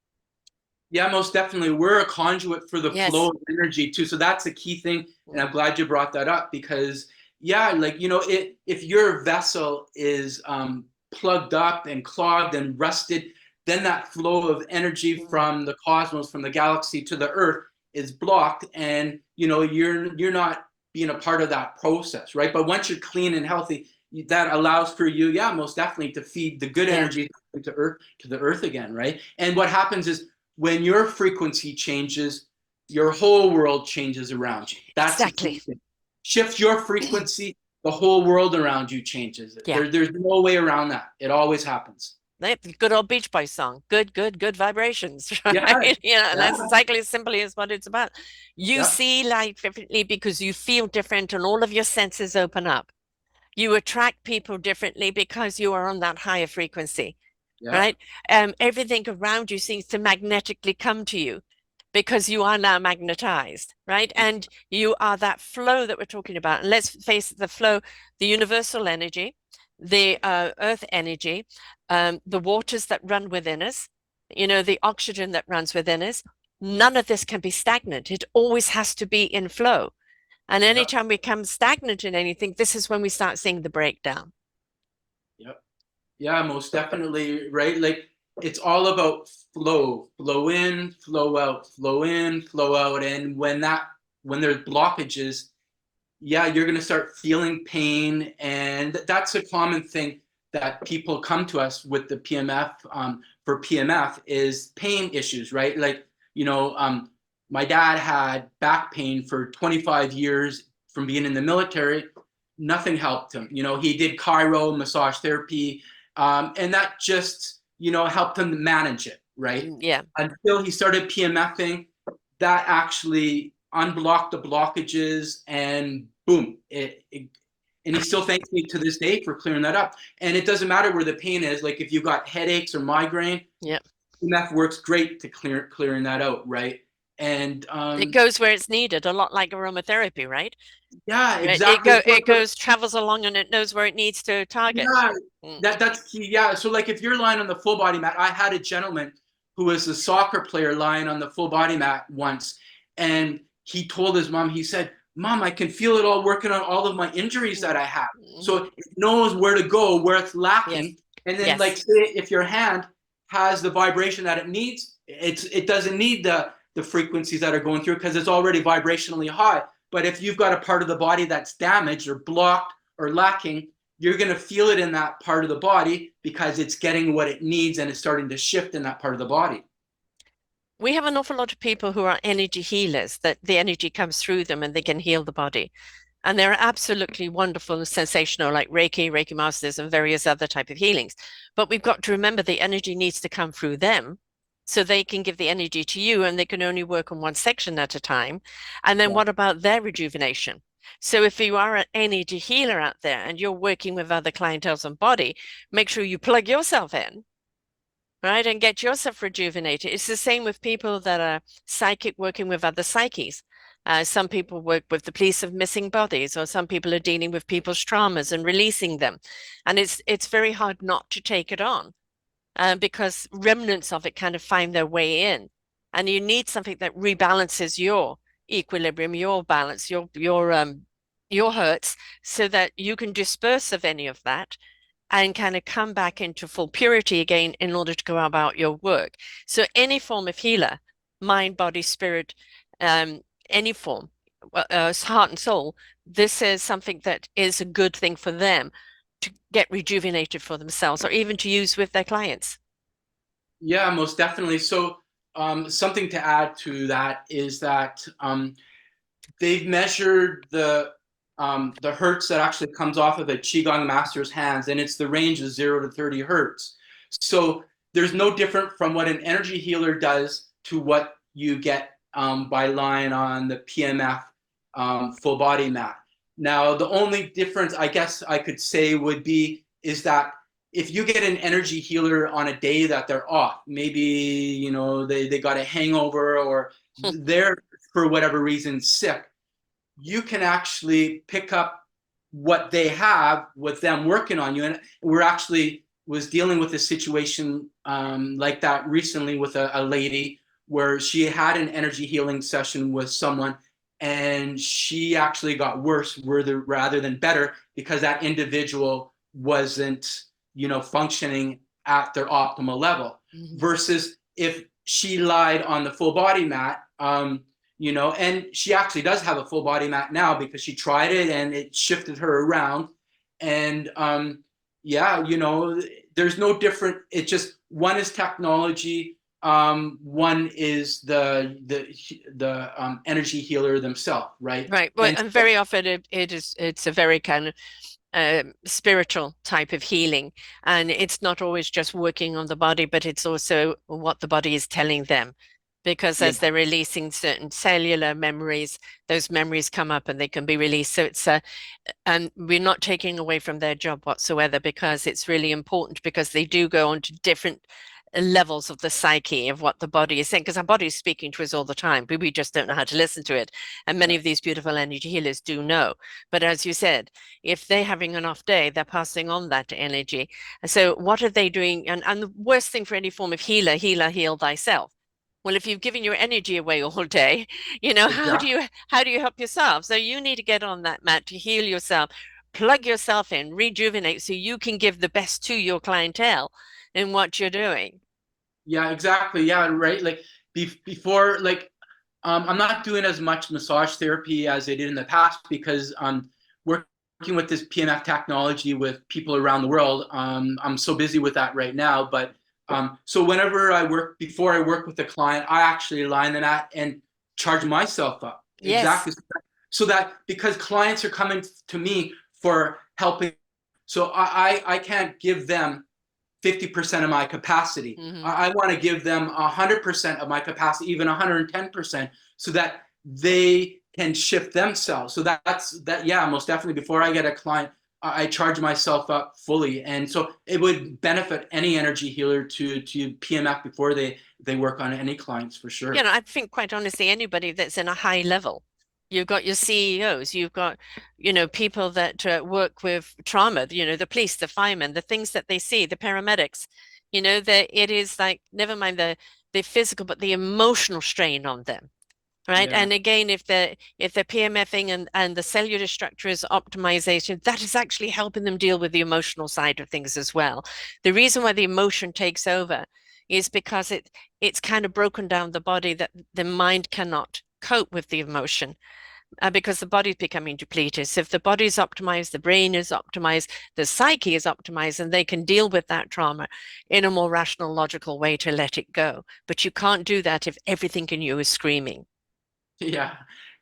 Yeah, most definitely. We're a conduit for the Yes. flow of energy too. So that's a key thing. And I'm glad you brought that up because, yeah, like, if your vessel is plugged up and clogged and rusted, then that flow of energy from the cosmos, from the galaxy to the earth is blocked. And, you're not being a part of that process, right? But once you're clean and healthy, that allows for you, yeah, most definitely to feed the good Yeah. energy to the earth again, right? And what happens is, when your frequency changes, your whole world changes around you. That's the Exactly. key thing. Shift your frequency, the whole world around you changes. Yeah. There's no way around that. It always happens. Good old Beach Boys song. Good vibrations, Yeah, right? And yeah, that's exactly as simply as what it's about. You yeah, see life differently because you feel different and all of your senses open up. You attract people differently because you are on that higher frequency, yeah, right? Everything around you seems to magnetically come to you because you are now magnetized, right? And you are that flow that we're talking about. And let's face it, the flow, the universal energy, the earth energy, the waters that run within us, the oxygen that runs within us. None of this can be stagnant. It always has to be in flow. And yeah, anytime we become stagnant in anything, this is when we start seeing the breakdown. yeah. Yeah, most definitely, right? Like it's all about flow in, flow out, flow in, flow out. And when there's blockages, yeah, you're going to start feeling pain. And that's a common thing that people come to us with the PMF for PMF is pain issues, right? Like, my dad had back pain for 25 years from being in the military. Nothing helped him. He did chiro, massage therapy, and that just, helped him manage it, right? Yeah. Until he started PMFing, that actually unblocked the blockages and boom, and he still thanks me to this day for clearing that up. And it doesn't matter where the pain is. Like if you've got headaches or migraine, Yeah. PMF works great to clearing that out, right? And It goes where it's needed, a lot like aromatherapy, right? yeah, Right. It exactly. go it goes, travels along and it knows where it needs to target. Yeah, Mm. that's key. Yeah. So like if you're lying on the full body mat, I had a gentleman who was a soccer player lying on the full body mat once, and he told his mom, he said, "Mom, I can feel it all working on all of my injuries that I have." So Mm-hmm. it knows where to go, where it's Yes. lacking, and then like Yes. say if your hand has the vibration that it needs, it doesn't need the frequencies that are going through because it's already vibrationally high. But if you've got a part of the body that's damaged or blocked or lacking, you're going to feel it in that part of the body because it's getting what it needs and it's starting to shift in that part of the body. We have an awful lot of people who are energy healers, that the energy comes through them and they can heal the body. And they're absolutely wonderful and sensational, like Reiki masters, and various other type of healings. But we've got to remember the energy needs to come through them so they can give the energy to you, and they can only work on one section at a time. And then Yeah. what about their rejuvenation? So if you are an energy healer out there and you're working with other clientels and body, make sure you plug yourself in, right? And get yourself rejuvenated. It's the same with people that are psychic working with other psyches. Some people work with the police of missing bodies, or some people are dealing with people's traumas and releasing them. And it's very hard not to take it on because remnants of it kind of find their way in. And you need something that rebalances your equilibrium, your balance, your hurts, so that you can disperse of any of that and kind of come back into full purity again in order to go about your work. So any form of healer, mind, body, spirit, um, any form, heart and soul, this is something that is a good thing for them to get rejuvenated for themselves or even to use with their clients. Yeah, most definitely. So something to add to that is that they've measured the hertz that actually comes off of a qigong master's hands, and it's the range of 0 to 30 hertz. So there's no different from what an energy healer does to what you get by lying on the PMF full body mat. Now, the only difference I guess I could say would be is that if you get an energy healer on a day that they're off, maybe they got a hangover or they're for whatever reason sick, you can actually pick up what they have with them working on you. And we're actually was dealing with a situation like that recently with a lady where she had an energy healing session with someone, and she actually got worse rather than better because that individual wasn't functioning at their optimal level. Mm-hmm. Versus if she lied on the full body mat, and she actually does have a full body mat now because she tried it and it shifted her around. And there's no different. It's just one is technology, one is the energy healer themselves, right? Right. Well, and very often it's a very kind of spiritual type of healing, and it's not always just working on the body, but it's also what the body is telling them, because as they're releasing certain cellular memories, those memories come up and they can be released. So it's and we're not taking away from their job whatsoever, because it's really important, because they do go on to different levels of the psyche of what the body is saying, because our body is speaking to us all the time, but we just don't know how to listen to it. And many of these beautiful energy healers do know. But as you said, if they're having an off day, they're passing on that energy. So what are they doing? And the worst thing for any form of healer, heal thyself. Well, if you've given your energy away all day, Exactly. how do you help yourself? So you need to get on that mat to heal yourself, plug yourself in, rejuvenate, so you can give the best to your clientele in what you're doing. Yeah, exactly. Yeah, right. Like before, like I'm not doing as much massage therapy as I did in the past because working with this PMF technology with people around the world. I'm so busy with that right now. But so whenever before I work with a client, I actually line the mat and charge myself up. Yes. Exactly. So that because clients are coming to me for helping, so I can't give them 50% of my capacity. Mm-hmm. I want to give them 100% of my capacity, even 110%, so that they can shift themselves. So yeah, most definitely. Before I get a client, I charge myself up fully. And so it would benefit any energy healer to PMF before they work on any clients, for sure. I think quite honestly, anybody that's in a high level, you've got your CEOs, you've got, people that work with trauma, the police, the firemen, the things that they see, the paramedics, that it is like, never mind the physical, but the emotional strain on them. Right. Yeah. And again, if they're PMFing and the cellular structure is optimization, that is actually helping them deal with the emotional side of things as well. The reason why the emotion takes over is because it's kind of broken down the body, that the mind cannot cope with the emotion, because the body's becoming depleted. So if the body is optimized, the brain is optimized, the psyche is optimized, and they can deal with that trauma in a more rational, logical way to let it go. But you can't do that if everything in you is screaming. Yeah.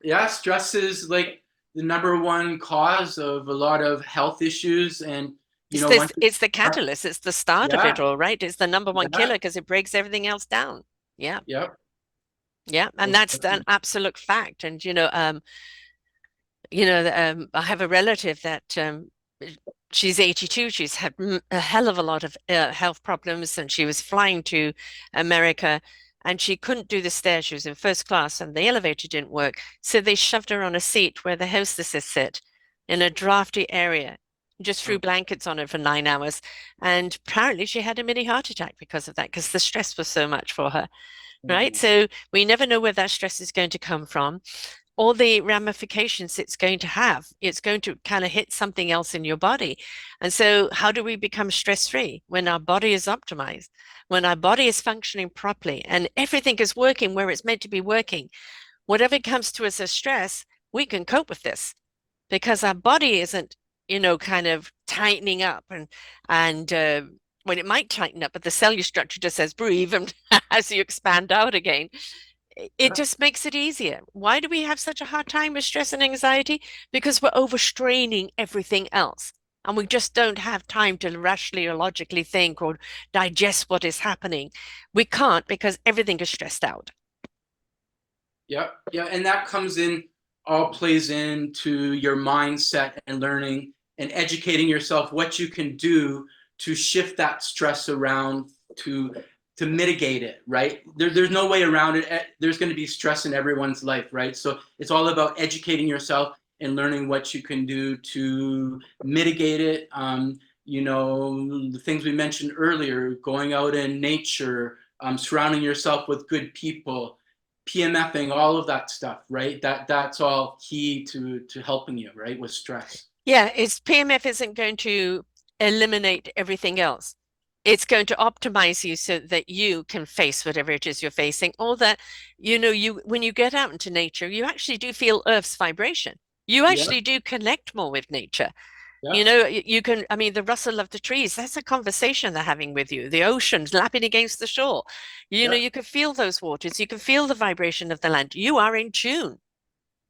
Yeah. Stress is like the number one cause of a lot of health issues. And, It's once it's the catalyst, it's the start of yeah, it all, right? It's the number one yeah, killer because it breaks everything else down. Yeah. yep. Yeah. And Most that's an definitely. absolute fact. And I have a relative that she's 82. She's had a hell of a lot of health problems, and she was flying to America, and she couldn't do the stairs. She was in first class, and the elevator didn't work. So they shoved her on a seat where the hostesses sit in a drafty area, just threw Oh, blankets on her for 9 hours. And apparently she had a mini heart attack because of that, because the stress was so much for her. Right. oh, So we never know where that stress is going to come from, all the ramifications it's going to have. It's going to kind of hit something else in your body. And so, how do we become stress free when our body is optimized, when our body is functioning properly and everything is working where it's meant to be working? Whatever comes to us as stress, we can cope with this because our body isn't, kind of tightening up and when it might tighten up, but the cellular structure just says breathe, and as you expand out again, it yeah. just makes it easier. Why do we have such a hard time with stress and anxiety? Because we're overstraining everything else. and we just don't have time to rationally or logically think or digest what is happening. We can't because everything is stressed out. Yeah, yeah, and that comes in, all plays into your mindset and learning and educating yourself what you can do to shift that stress around, to mitigate it, right? There's no way around it. There's going to be stress in everyone's life, right? So it's all about educating yourself and learning what you can do to mitigate it. You know, the things we mentioned earlier, going out in nature, surrounding yourself with good people, PMFing, all of that stuff, right? That's all key to helping you, right, with stress. Yeah, it's PMF isn't going to eliminate everything else. It's going to optimize you so that you can face whatever it is you're facing, or that, you when you get out into nature, you actually do feel Earth's vibration. You Yeah, actually do connect more with nature. yeah, You can, I mean, the rustle of the trees, that's a conversation they're having with you. The oceans lapping against the shore. yeah, You can feel those waters. You can feel the vibration of the land. You are in tune,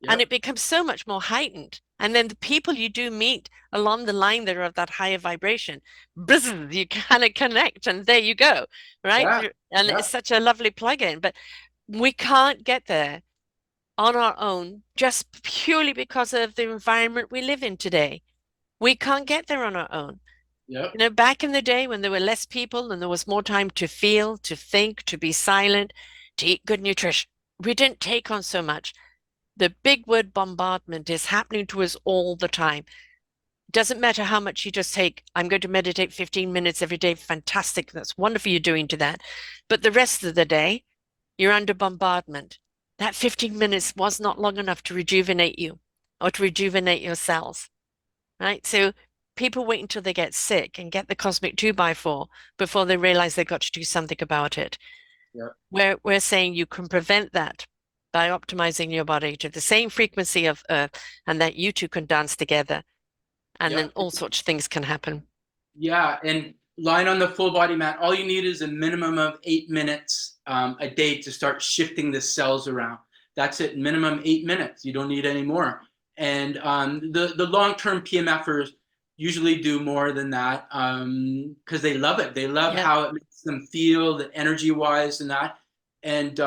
and yeah, it becomes so much more heightened. And then the people you do meet along the line that are of that higher vibration, buzz, you kind of connect, and there you go, right? yeah, And yeah, it's such a lovely plug-in, but we can't get there on our own just purely because of the environment we live in today. We can't get there on our own. yeah, Back in the day when there were less people and there was more time to feel, to think, to be silent, to eat good nutrition, we didn't take on so much. The big word bombardment is happening to us all the time. Doesn't matter how much you just take. I'm going to meditate 15 minutes every day. Fantastic. That's wonderful you're doing to that. But the rest of the day, you're under bombardment. That 15 minutes was not long enough to rejuvenate you or to rejuvenate your cells, right? So people wait until they get sick and get the cosmic 2x4 before they realize they've got to do something about it. yeah, We're saying you can prevent that by optimizing your body to the same frequency of Earth, and that you two can dance together, and yeah, then all sorts of things can happen. yeah. And lying on the full body mat, all you need is a minimum of 8 minutes a day to start shifting the cells around. That's it, minimum 8 minutes. You don't need any more. And the long term PMFers usually do more than that because they love it. They love Yeah, how it makes them feel, the energy wise, and that. And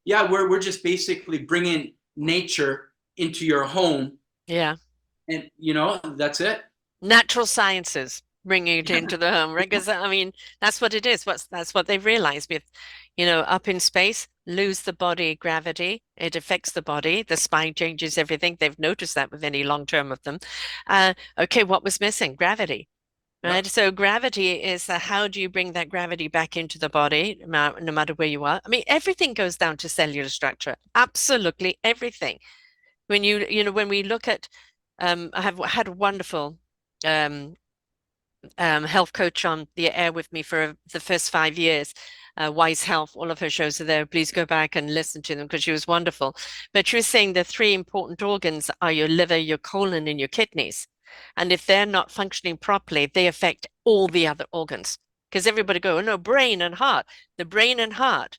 yeah, we're just basically bringing nature into your home, yeah. and that's it. Natural sciences bringing it Yeah, into the home, right? Because I mean, that's what it is. That's what they've realized with, up in space, lose the body gravity. It affects the body. The spine changes everything. They've noticed that with any long term of them. Okay, what was missing? Gravity. yeah, Right. So gravity is how do you bring that gravity back into the body, no matter where you are? I mean, everything goes down to cellular structure. Absolutely everything. When we look at, I have had a wonderful um, health coach on the air with me for the first 5 years. Wise Health, all of her shows are there. Please go back and listen to them because she was wonderful. But she was saying the three important organs are your liver, your colon, and your kidneys. And if they're not functioning properly, they affect all the other organs. Because everybody go, oh, no, brain and heart. The brain and heart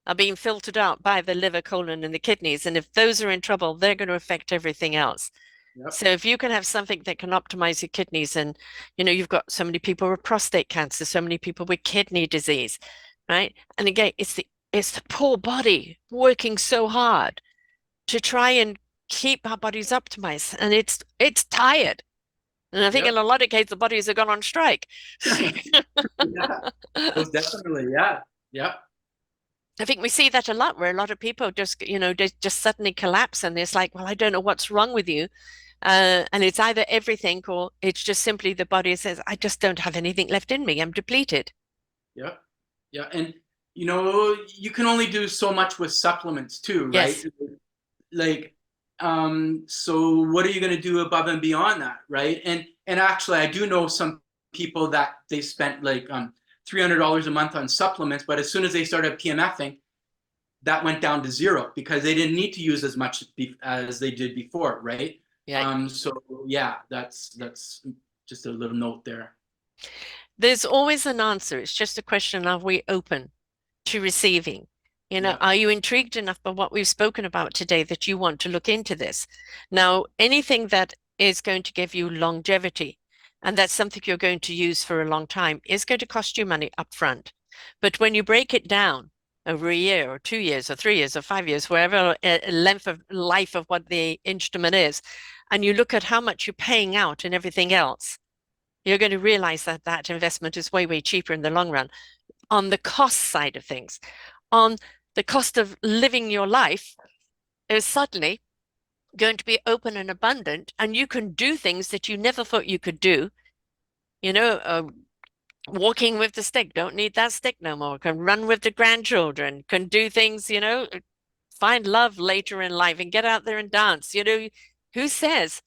are being filtered out by the liver, colon, and the kidneys. And if those are in trouble, they're going to affect everything else. yeah, So if you can have something that can optimize your kidneys, and you've got so many people with prostate cancer, so many people with kidney disease, right? And again, it's the poor body working so hard to try and keep our bodies optimized, and it's tired. And I think yeah, in a lot of cases, the bodies have gone on strike. yeah. Most definitely, yeah, yeah, I think we see that a lot, where a lot of people they just suddenly collapse, and it's like, well, I don't know what's wrong with you. And it's either everything, or it's just simply the body says, I just don't have anything left in me. I'm depleted. yeah, yeah. And you can only do so much with supplements too, right? Yes. Like, so what are you going to do above and beyond that, right? And actually, I do know some people that they spent like $300 a month on supplements, but as soon as they started PMFing, that went down to zero because they didn't need to use as much as they did before, right? Yeah. So yeah, that's just a little note there. There's always an answer. It's just a question of, we open to receiving? Yeah, Are you intrigued enough by what we've spoken about today that you want to look into this? Now, anything that is going to give you longevity, and that's something you're going to use for a long time, is going to cost you money up front. But when you break it down over a year or 2 years or 3 years or 5 years, wherever length of life of what the instrument is, and you look at how much you're paying out and everything else, you're going to realize that that investment is way, way cheaper in the long run. On the cost side of things, on the cost of living your life, is suddenly going to be open and abundant, and you can do things that you never thought you could do. You know, walking with the stick, don't need that stick no more. Can run with the grandchildren, can do things, find love later in life and get out there and dance. Who says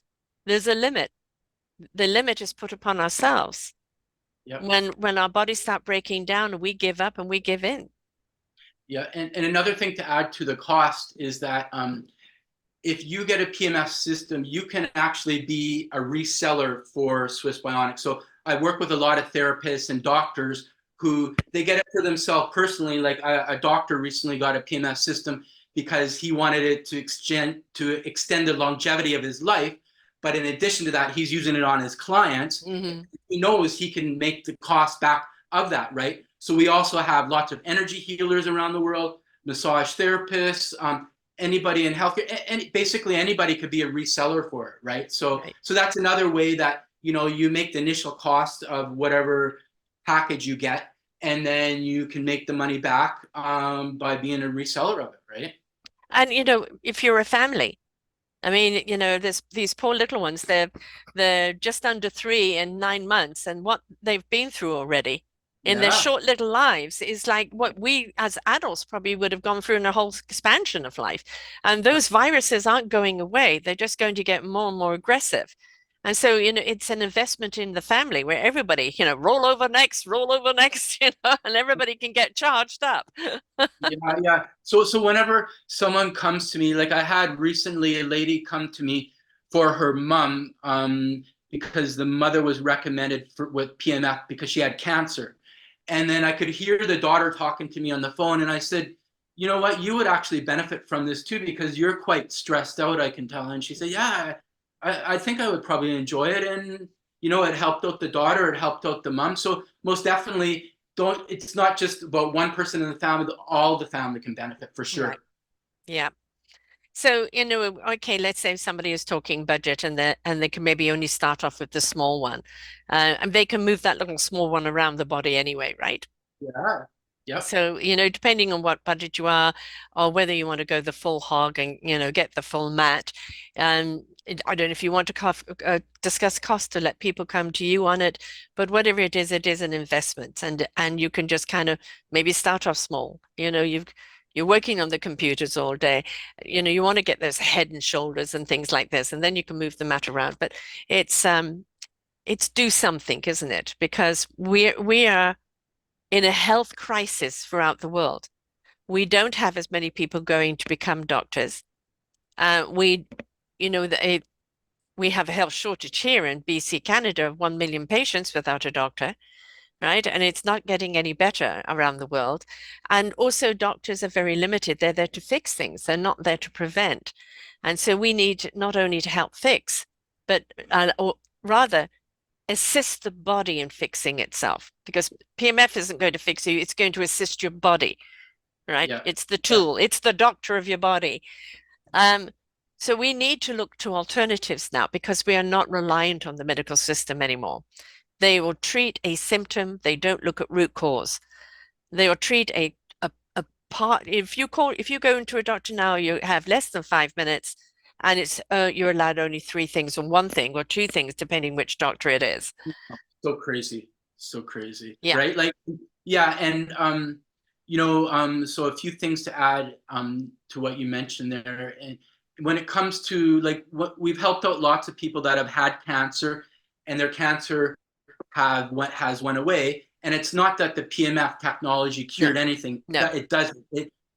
there's a limit? The limit is put upon ourselves. Yep. When our bodies start breaking down, we give up and we give in. Yeah, and another thing to add to the cost is that if you get a PEMF system, you can actually be a reseller for Swiss Bionics. So I work with a lot of therapists and doctors who they get it for themselves personally. Like a doctor recently got a PEMF system because he wanted it to extend the longevity of his life. But in addition to that, he's using it on his clients. Mm-hmm. He knows he can make the cost back of that, right? So we also have lots of energy healers around the world, massage therapists, anybody in healthcare, and basically anybody could be a reseller for it, right? So that's another way that you make the initial cost of whatever package you get, and then you can make the money back by being a reseller of it, right? And if you're a family, I mean, these poor little ones, they're just under 3 in 9 months, and what they've been through already in their Yeah. short little lives is like what we as adults probably would have gone through in a whole expansion of life. And those viruses aren't going away. They're just going to get more and more aggressive. And so, it's an investment in the family where everybody, roll over next, and everybody can get charged up. Yeah. So whenever someone comes to me, like I had recently a lady come to me for her mom, because the mother was recommended with PMF because she had cancer. And then I could hear the daughter talking to me on the phone, and I said, you know what, you would actually benefit from this too because you're quite stressed out, I can tell. And she said, yeah, I think I would probably enjoy it. And it helped out the daughter, it helped out the mom. So most definitely, it's not just about one person in the family, all the family can benefit for sure. Right. Yeah. So, okay, let's say somebody is talking budget and they can maybe only start off with the small one. And they can move that little small one around the body anyway, right? Yeah. Yep. So, depending on what budget you are, or whether you want to go the full hog and, get the full mat. I don't know if you want to discuss cost to let people come to you on it, but whatever it is an investment, and you can just kind of maybe start off small. You're working on the computers all day. You want to get those head and shoulders and things like this, and then you can move the mat around. But it's do something, isn't it? Because we are in a health crisis throughout the world. We don't have as many people going to become doctors. We, we have a health shortage here in BC, Canada, 1 million patients without a doctor, right? And it's not getting any better around the world. And also, doctors are very limited. They're there to fix things, they're not there to prevent. And so we need not only to help fix, but or rather assist the body in fixing itself, because PMF isn't going to fix you, it's going to assist your body, right? Yeah. It's the tool, it's the doctor of your body. So we need to look to alternatives now because we are not reliant on the medical system anymore. They will treat a symptom, they don't look at root cause. They will treat a part. If you go into a doctor now, you have less than 5 minutes, and it's you're allowed only 3 things or 1 thing or 2 things, depending which doctor it is. So crazy. So crazy. Yeah. Right? Like, yeah, and so a few things to add to what you mentioned there. And when it comes to like what we've helped out lots of people that have had cancer and their cancer has went away. And it's not that the PMF technology cured anything. No. It doesn't.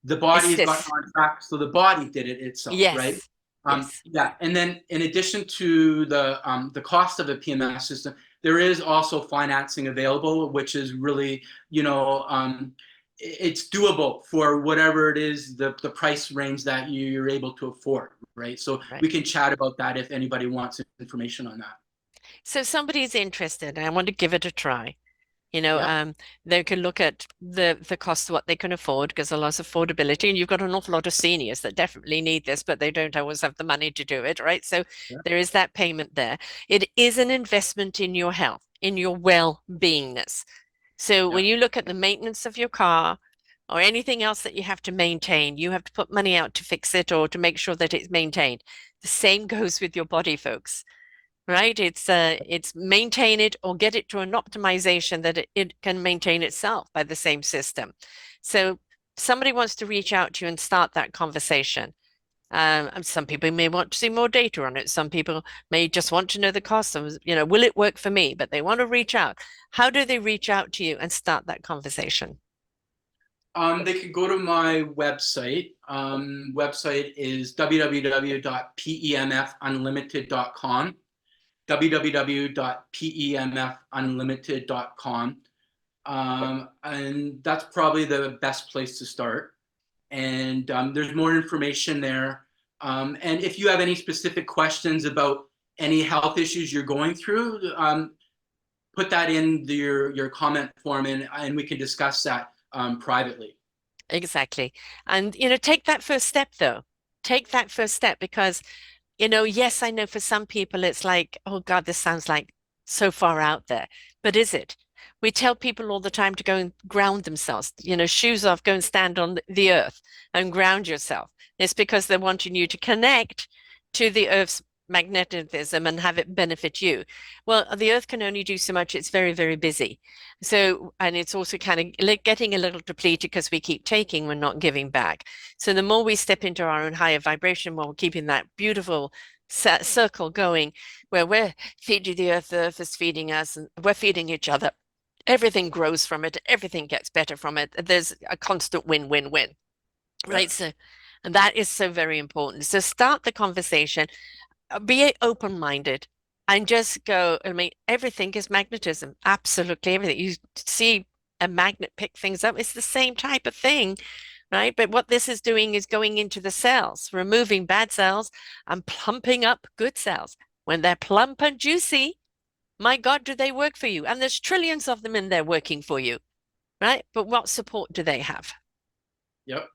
The body has gotten on track, so the body did it itself, yes. right? Yes. Yeah, and then in addition to the cost of a PMF system, there is also financing available, which is really, it's doable for whatever it is, the price range that you're able to afford, right? So we can chat about that if anybody wants information on that. So somebody's interested and I want to give it a try. You know, Yeah, they can look at the cost of what they can afford because a lot of affordability, and you've got an awful lot of seniors that definitely need this, but they don't always have the money to do it, right? So yeah, there is that payment there. It is an investment in your health, in your well-beingness. So yeah. when you look at the maintenance of your car or anything else that you have to maintain, you have to put money out to fix it or to make sure that it's maintained. The same goes with your body, folks, right? It's maintain it or get it to an optimization that it can maintain itself by the same system. So somebody wants to reach out to you and start that conversation. And some people may want to see more data on it. Some people may just want to know the cost of, will it work for me? But they want to reach out. How do they reach out to you and start that conversation? They could go to my website. Website is www.pemfunlimited.com. www.pemfunlimited.com. And that's probably the best place to start. And there's more information there. And if you have any specific questions about any health issues you're going through, put that in your comment form, and we can discuss that privately. Exactly. And, take that first step though. Take that first step because yes, I know for some people it's like, oh God, this sounds like so far out there. But is it? We tell people all the time to go and ground themselves, shoes off, go and stand on the earth and ground yourself. It's because they're wanting you to connect to the earth's magnetism and have it benefit you. Well, the earth can only do so much. It's very, very busy. So, and it's also kind of getting a little depleted because we keep taking, we're not giving back. So the more we step into our own higher vibration, while keeping that beautiful circle going, where we're feeding the earth is feeding us, and we're feeding each other. Everything grows from it. Everything gets better from it. There's a constant win-win-win, Yeah. right? So, and that is so very important. So start the conversation, be open-minded, and just go. I mean, everything is magnetism. Absolutely everything. You see a magnet pick things up. It's the same type of thing, right? But what this is doing is going into the cells, removing bad cells and plumping up good cells. When they're plump and juicy, my God, do they work for you? And there's trillions of them in there working for you, right? But what support do they have? Yep.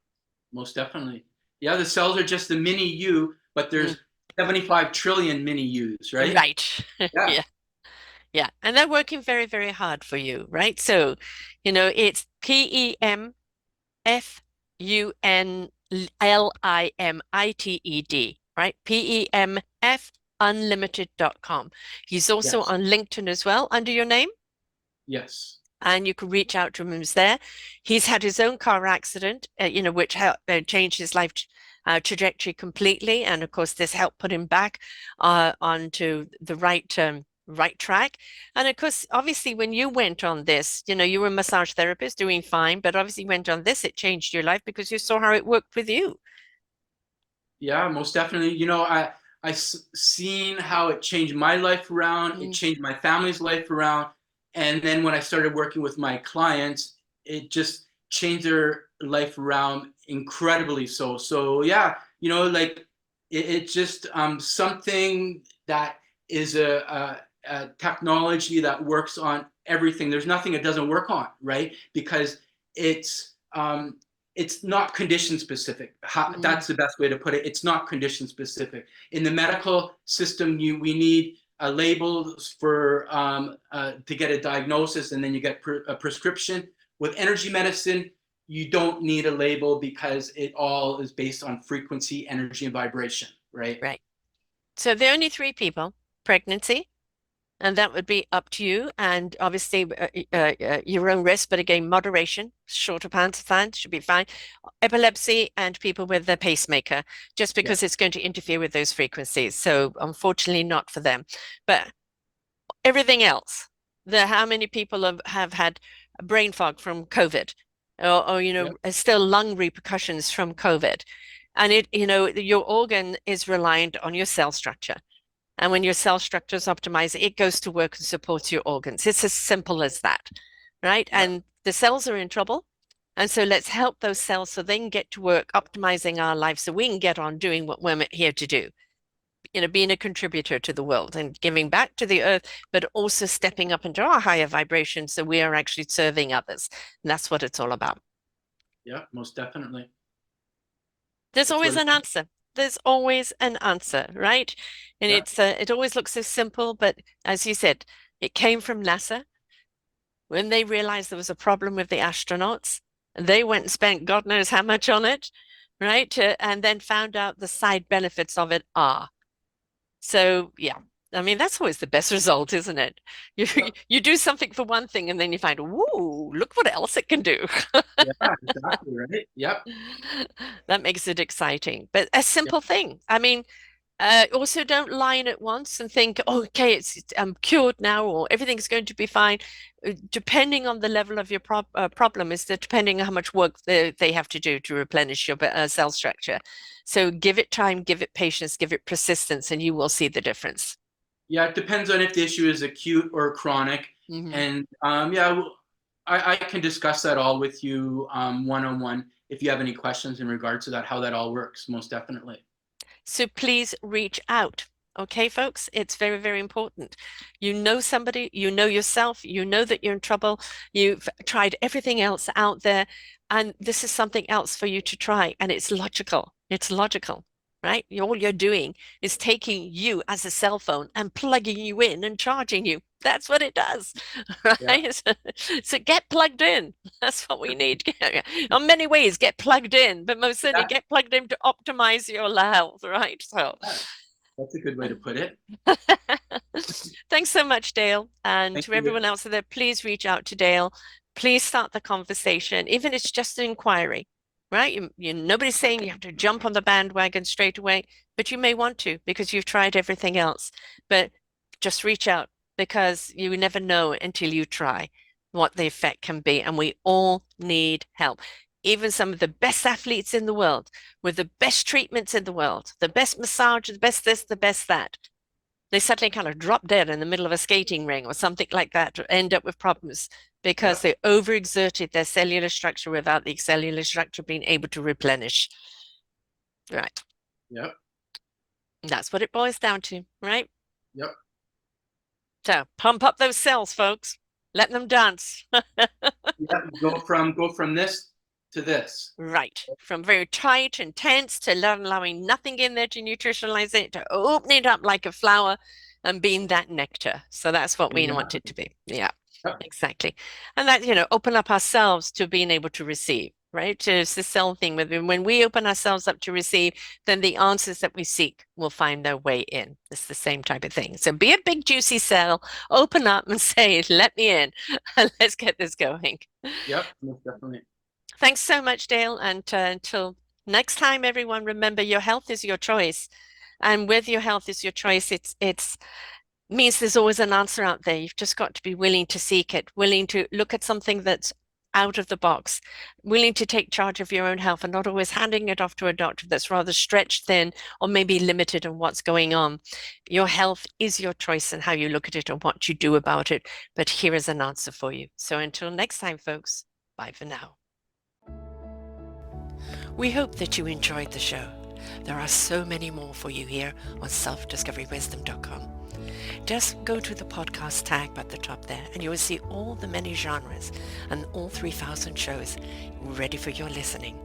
Most definitely. Yeah, the cells are just a mini you, but Mm, there's 75 trillion mini yous, right? right. Yeah. Yeah. Yeah. And they're working very, very hard for you, right? So, it's PEMFUNLIMITED, right? PEMF unlimited.com. He's also Yes. on LinkedIn as well under your name, Yes. and you can reach out to him. He's there. He's had his own car accident, which helped change his life trajectory completely, and of course, this helped put him back onto the right track. And of course, obviously, when you went on this, you were a massage therapist doing fine, but obviously went on this, it changed your life because you saw how it worked with you. Yeah, most definitely. Seen how it changed my life around. It Mm, changed my family's life around. And then when I started working with my clients, it just changed their life around incredibly. So yeah, like it's just something that is a technology that works on everything. There's nothing it doesn't work on, right? Because it's not condition specific. mm, That's the best way to put it. It's not condition specific. In the medical system, we need a label for to get a diagnosis, and then you get a prescription. With energy medicine, you don't need a label because it all is based on frequency, energy, and vibration, right? right. So the only three people: pregnancy, and that would be up to you. And obviously, your own risk, but again, moderation, shorter pants, fine, should be fine. Epilepsy and people with the pacemaker, just Yeah, because it's going to interfere with those frequencies. So unfortunately, not for them. But everything else, how many people have had brain fog from COVID, or yeah, still lung repercussions from COVID. And your organ is reliant on your cell structure. And when your cell structure is optimized, it goes to work and supports your organs. It's as simple as that, right? yeah. And the cells are in trouble. And so let's help those cells so they can get to work optimizing our lives so we can get on doing what we're here to do. being a contributor to the world and giving back to the earth, but also stepping up into our higher vibration so we are actually serving others. And that's what it's all about. Yeah, most definitely. There's That's always what. an answer. There's always an answer, right? And Yeah, it always looks so simple, but as you said, it came from NASA when they realized there was a problem with the astronauts. They went and spent God knows how much on it, right? And then found out the side benefits of it are. So yeah, I mean that's always the best result, isn't it? You yeah, you do something for one thing and then you find, whoa, look what else it can do. yeah, exactly, right. Yep. That makes it exciting. But a Yeah, simple thing. I mean, also don't line at once and think, oh, okay, I'm cured now, or everything's going to be fine. Depending on the level of your problem, is that depending on how much work they have to do to replenish your cell structure. So give it time, give it patience, give it persistence, and you will see the difference. yeah. It depends on if the issue is acute or chronic, Mhm. and yeah, I can discuss that all with you one on one if you have any questions in regards to that, how that all works. Most definitely. So please reach out. Okay, folks, it's very, very important. You know somebody, you know yourself, you know that you're in trouble, you've tried everything else out there, and this is something else for you to try. And it's logical. It's logical, right? All you're doing is taking you as a cell phone and plugging you in and charging you. That's what it does, Yeah. right? So get plugged in. That's what we need. On many ways, get plugged in, but most certainly Yeah. get plugged in to optimize your health, right? So Yeah. That's a good way to put it. thanks so much, Dale. And Thank to you. everyone else there, please reach out to Dale. Please start the conversation, even if it's just an inquiry, right? Nobody's saying you have to jump on the bandwagon straight away, but you may want to because you've tried everything else. But just reach out because you never know until you try what the effect can be. And we all need help. Even some of the best athletes in the world, with the best treatments in the world, the best massage, the best this, the best that, they suddenly kind of drop dead in the middle of a skating ring or something like that, or end up with problems because Yep. they overexerted their cellular structure without the cellular structure being able to replenish. Right. Yep. That's what it boils down to, right? Yep. So pump up those cells, folks. Let them dance. Yep. Go from this to this. Right. From very tight and tense to allowing nothing in there to nutritionalize it, to open it up like a flower and being that nectar. So that's what we want it Exactly. to be. Yeah, Yep. exactly. And that, open up ourselves to being able to receive, right? It's the cell thing. When we open ourselves up to receive, then the answers that we seek will find their way in. It's the same type of thing. So be a big, juicy cell, open up and say, let me in. Let's get this going. Yep. Most definitely. Thanks so much, Dale. And until next time, everyone, remember your health is your choice. And with your health is your choice, it's means there's always an answer out there. You've just got to be willing to seek it, willing to look at something that's out of the box, willing to take charge of your own health and not always handing it off to a doctor that's rather stretched thin or maybe limited on what's going on. Your health is your choice and how you look at it and what you do about it. But here is an answer for you. So until next time, folks, bye for now. We hope that you enjoyed the show. There are so many more for you here on selfdiscoverywisdom.com. Just go to the podcast tag at the top there and you will see all the many genres and all 3,000 shows ready for your listening.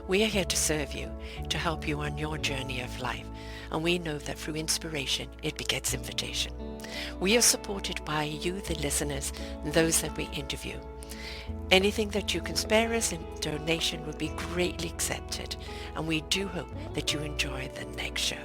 We are here to serve you, to help you on your journey of life, and we know that through inspiration it begets invitation. We are supported by you, the listeners, and those that we interview. Anything that you can spare us in donation would be greatly accepted, and we do hope that you enjoy the next show.